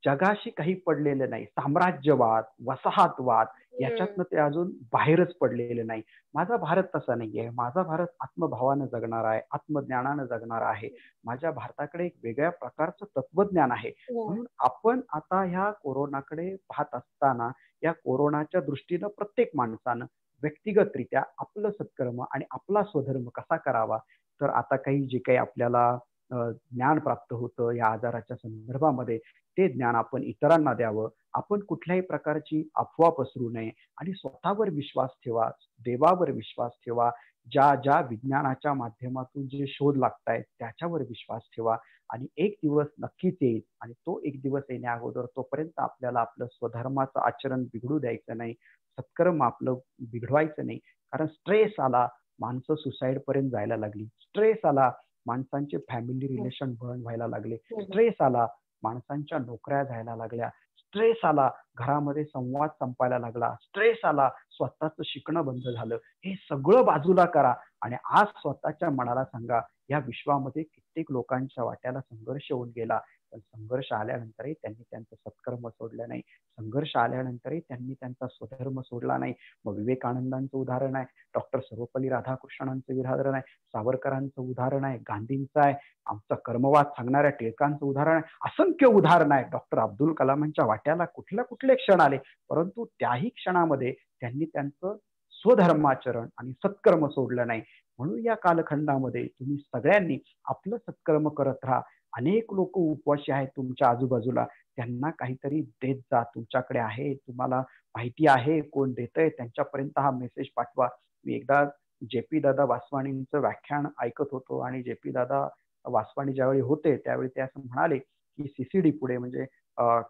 जगाशी काही पडलेलं नाही. साम्राज्यवाद, वसाहतवाद याच्यातनं ते अजून बाहेरच पडलेले नाही. माझा भारत तसा नाहीये. माझा भारत आत्मभावानं जगणारा आहे, आत्मज्ञानानं जगणारा आहे. माझ्या भारताकडे एक वेगळ्या प्रकारचं तत्वज्ञान आहे. म्हणून आपण आता ह्या कोरोनाकडे पाहत असताना या कोरोनाच्या दृष्टीनं प्रत्येक माणसानं व्यक्तिगतरित्या आपलं सत्कर्म आणि आपला स्वधर्म कसा करावा, तर आता काही जे काही आपल्याला ज्ञान प्राप्त होतं या आजाराच्या संदर्भामध्ये, ते ज्ञान आपण इतरांना द्यावं. आपण कुठल्याही प्रकारची अफवा पसरू नये आणि स्वतःवर विश्वास ठेवा, देवावर विश्वास ठेवा. ज्या ज्या विज्ञानाच्या माध्यमातून जे शोध लागतायत त्याच्यावर विश्वास ठेवा. आणि एक दिवस नक्कीच येईल, आणि तो एक दिवस येण्या अगोदर तोपर्यंत आपल्याला आपलं स्वधर्माचं आचरण बिघडू द्यायचं नाही, सत्कर्म आपलं बिघडवायचं नाही. कारण स्ट्रेस आला, माणसं सुसाईड पर्यंत जायला लागली. स्ट्रेस आला, माणसांचे फॅमिली रिलेशन बर्न व्हायला लागले. स्ट्रेस आला, माणसांच्या नोकऱ्या जायला लागल्या. स्ट्रेस आला, घरामध्ये संवाद संपायला लागला. स्ट्रेस आला, स्वतःचं शिकणं बंद झालं. हे सगळं बाजूला करा आणि आज स्वतःच्या मनाला सांगा, या विश्वामध्ये कित्येक लोकांच्या वाट्याला संघर्ष होऊन गेला, पण संघर्ष आल्यानंतरही त्यांनी त्यांचं सत्कर्म सोडलं नाही. संघर्ष आल्यानंतरही त्यांनी त्यांचा स्वधर्म सोडला नाही. मग विवेकानंदांचं उदाहरण आहे, डॉक्टर सर्वपल्ली राधाकृष्णनांचं उदाहरण आहे, सावरकरांचं उदाहरण आहे, गांधींचं आहे, आमचा कर्मवाद सांगणाऱ्या टिळकांचं उदाहरण आहे. असंख्य उदाहरण आहे. डॉक्टर अब्दुल कलामांच्या वाट्याला कुठले कुठले क्षण आले, परंतु त्याही क्षणामध्ये त्यांनी त्यांचं स्वधर्माचरण आणि सत्कर्म सोडलं नाही. म्हणून या कालखंडामध्ये तुम्ही सगळ्यांनी आपलं सत्कर्म करत राहा. अनेक लोक उपवासी आहेत तुमच्या आजूबाजूला, त्यांना काहीतरी देत जा. तुमच्याकडे आहे, तुम्हाला माहिती आहे कोण देतंय, त्यांच्यापर्यंत हा मेसेज पाठवा. मी एकदा जे.पी. दादा वासवाणींचं व्याख्यान ऐकत होतो, आणि जे.पी. दादा वासवाणी ज्यावेळी होते त्यावेळी ते असं म्हणाले की सीसीडी पुढे, म्हणजे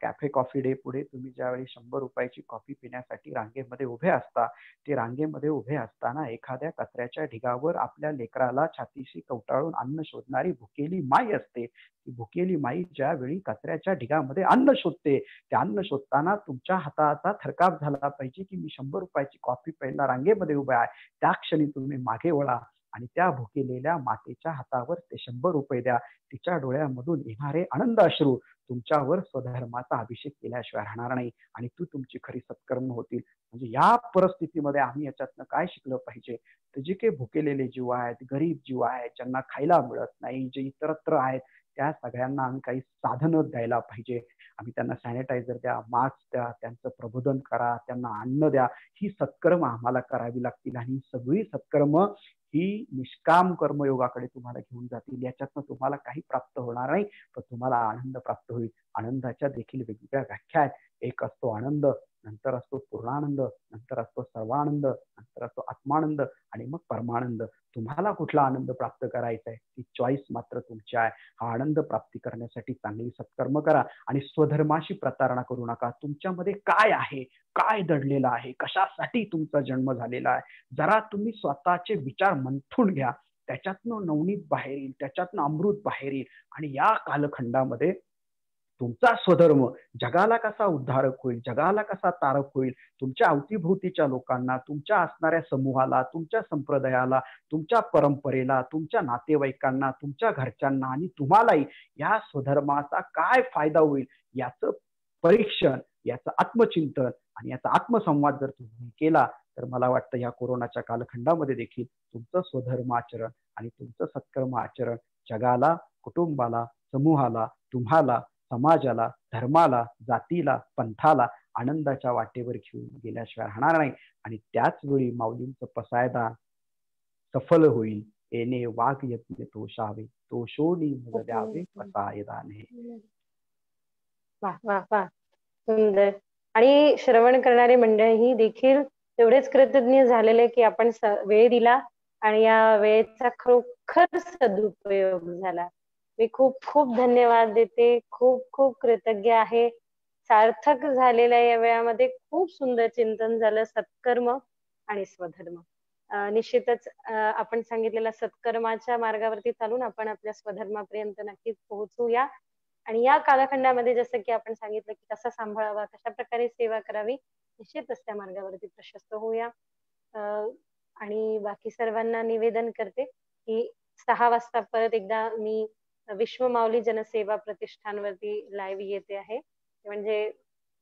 कॅफे कॉफी डे पुढे तुम्ही ज्यावेळी 100 रुपयाची कॉफी पिण्यासाठी रांगेमध्ये उभे असता, ते रांगेमध्ये उभे असताना एखाद्या कचऱ्याच्या ढिगावर आपल्या लेकराला छातीशी कवटाळून अन्न शोधणारी भुकेली माई असते. ती भुकेली माई ज्यावेळी कचऱ्याच्या ढिगामध्ये अन्न शोधते, ते अन्न शोधताना तुमच्या हाताचा थरकाप झाला पाहिजे की मी 100 रुपयाची कॉफी प्यायला रांगेमध्ये उभा आहे. त्या क्षणी तुम्ही मागे वळा आणि त्या भुकेलेल्या मातेच्या हातावर ते 100 रुपये द्या. तिच्या डोळ्यामधून येणारे आनंद अश्रू तुमच्यावर स्वधर्माचा अभिषेक केल्याशिवाय राहणार नाही, आणि तुमची खरी सत्कर्म होतील. म्हणजे या परिस्थितीमध्ये आम्ही याच्यातनं काय शिकलं पाहिजे, तर जे काही भुकेलेले जीव आहेत, गरीब जीव आहेत, ज्यांना खायला मिळत नाही, जे इतरत्र आहेत, त्या सगळ्यांना आम्ही काही साधनं द्यायला पाहिजे. आम्ही त्यांना सॅनिटायझर द्या, मास्क द्या, त्यांचं प्रबोधन करा, त्यांना अन्न द्या. ही सत्कर्म आम्हाला करावी लागतील, आणि सगळी सत्कर्म ही निष्काम कर्मयोगाकडे तुम्हाला घेऊन जातील. याच्यातनं तुम्हाला काही प्राप्त होणार नाही, पण तुम्हाला आनंद प्राप्त होईल. आनंदाच्या देखील वेगवेगळ्या व्याख्या आहेत. एक असतो आनंद, नंतर असतो पूर्णानंद, नंतर असतो सर्वानंद, नंतर असतो आत्मानंद आणि मग परमानंद. तुम्हाला कुठला आनंद प्राप्त करायचा आहे ती चॉईस मात्र तुमची आहे. हा आनंद प्राप्ती करण्यासाठी चांगली सत्कर्म करा आणि स्वधर्माशी प्रतारणा करू नका. तुमच्यामध्ये काय आहे, काय दडलेलं आहे, कशासाठी तुमचा जन्म झालेला आहे, जरा तुम्ही स्वतःचे विचार मंथून घ्या. त्याच्यातनं नवनीत बाहेर येईल, त्याच्यातनं अमृत बाहेर येईल आणि या कालखंडामध्ये तुमचा स्वधर्म जगाला कसा उद्धारक होईल, जगाला कसा तारक होईल, तुमच्या अवतीभोवतीच्या लोकांना, तुमच्या असणाऱ्या समूहाला, तुमच्या संप्रदायाला, तुमच्या परंपरेला, तुमच्या नातेवाईकांना, तुमच्या घरच्यांना आणि तुम्हालाही या स्वधर्माचा काय फायदा होईल याचं परीक्षण, याचं आत्मचिंतन आणि याचा आत्मसंवाद जर तुम्ही केला तर मला वाटतं या कोरोनाच्या कालखंडामध्ये देखील तुमचं स्वधर्म आचरण आणि तुमचं सत्कर्म आचरण जगाला, कुटुंबाला, समूहाला, तुम्हाला, समाजाला, धर्माला, जातीला, पंथाला आनंदाच्या वाटेवर घेऊन गेल्याशिवाय राहणार नाही. आणि त्याच वेळी माऊलींचं पसायदान सफल होईल. येणे वाघ यज्ञ तोषावे, तोषोनी मुग द्यावे पसायदान हे. वाह वाह वाह, सुंदर. आणि श्रवण करणारे मंडळी देखील तेवढेच कृतज्ञ झालेले की आपण वेळ दिला आणि या वेळेचा खरोखर सदुपयोग झाला. मी खूप खूप धन्यवाद देते, खूप खूप कृतज्ञ आहे. सार्थक झालेल्या या वेळामध्ये खूप सुंदर चिंतन झालं, सत्कर्म आणि स्वधर्म. निश्चितच आपण सांगितलेल्या सत्कर्माच्या मार्गावरती चालून आपण आपल्या स्वधर्मापर्यंत नक्कीच पोहोचूया. आणि या कालखंडामध्ये जसं की आपण सांगितलं की कसा सांभाळावा, कशा प्रकारे सेवा करावी, निश्चितच त्या मार्गावरती प्रशस्त होऊया. आणि बाकी सर्वांना निवेदन करते की 6 वाजता परत एकदा मी विश्व माऊली जनसेवा प्रतिष्ठानवरती लाईव्ह येते आहे. म्हणजे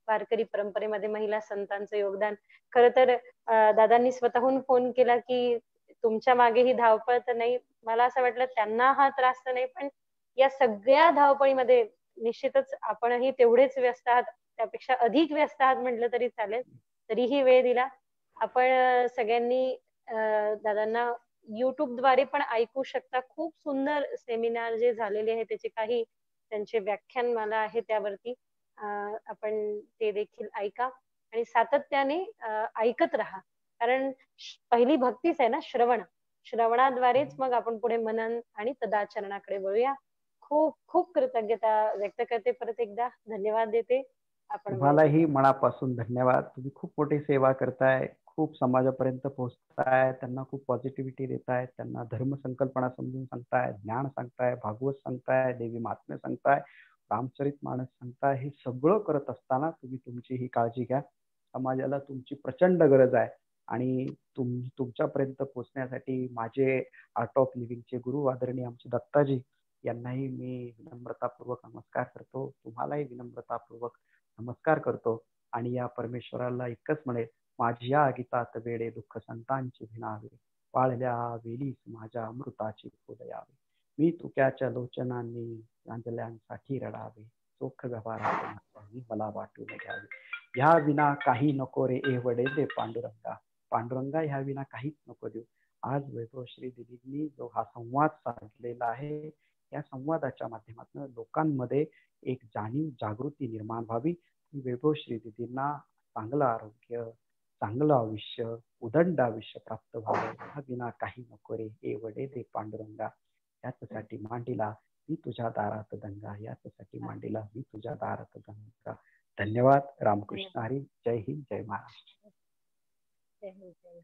वारकरी परंपरेमध्ये महिला संतांचं योगदान. खरं तर दादांनी स्वतःहून फोन केला की तुमच्या मागे ही धावपळ तर नाही. मला असं वाटलं त्यांना हा त्रास तर नाही, पण या सगळ्या धावपळीमध्ये निश्चितच आपणही तेवढेच व्यस्त आहात, त्यापेक्षा अधिक व्यस्त आहात म्हटलं तरी चालेल. तरीही वेळ दिला. आपण सगळ्यांनी दादांना YouTube द्वारे पण ऐकू शकता. खूप सुंदर सेमिनार जे झालेले आहे त्याचे काही त्यांचे व्याख्यानमाला आहे त्यावरती. आपण ते देखील ऐका आणि सातत्याने ऐकत राहा. कारण पहिली भक्तीच आहे ना श्रवण. श्रवणाद्वारेच मग आपण पुढे मनन आणि तदाचरणाकडे वळूया. खूप खूप कृतज्ञता व्यक्त करते. परत एकदा धन्यवाद देते. आपण तुम्हालाही मनापासून धन्यवाद. तुम्ही खूप मोठी सेवा करताय, खूप समाजापर्यंत पोहोचताय, त्यांना खूप पॉझिटिव्हिटी देताय, त्यांना धर्म संकल्पना समजून सांगताय, ज्ञान सांगताय, भागवत सांगताय, देवी महात्म्य सांगताय, रामचरित मानस सांगताय. हे सगळं करत असताना तुम्ही तुमची ही काळजी घ्या. समाजाला तुमची प्रचंड गरज आहे आणि तुमच्यापर्यंत पोहोचण्यासाठी माझे आर्ट ऑफ लिव्हिंगचे गुरु आदरणीय आमचे दत्ताजी यांनाही मी विनम्रतापूर्वक नमस्कार करतो. तुम्हालाही विनम्रतापूर्वक नमस्कार करतो आणि या परमेश्वराला इतकंच म्हणेल, माझ्या गीतात वेडे दुःख संतांची भिनावे, वाळल्या वेलीस माझ्या अमृताची फुल यावे, मी तुक्याच्या लोचनांनी गांजल्यांसाठी रडावे, चोख गभारात मला वाटून घ्यावे, ह्या विना काही नको रे एवढे दे पांडुरंगा, पांडुरंगा ह्या विना काहीच नको देऊ. आज वैभव श्री दिदींनी जो हा संवाद साधलेला आहे, या संवादाच्या माध्यमातून लोकांमध्ये एक जाणीव जागृती निर्माण व्हावी. वैभव श्री दिदींना चांगलं आरोग्य, चांगलं आयुष्य, उदंड आयुष्य प्राप्त व्हावं, ह्या विना काही नको रे एवढे दे पांडुरंगा, याच्यासाठी मांडीला मी तुझ्या दारात दंगा, याच्यासाठी मांडीला मी तुझ्या दारात दंगा. धन्यवाद. रामकृष्ण हरी. जय हिंद, जय महाराष्ट्र. जय हिंद.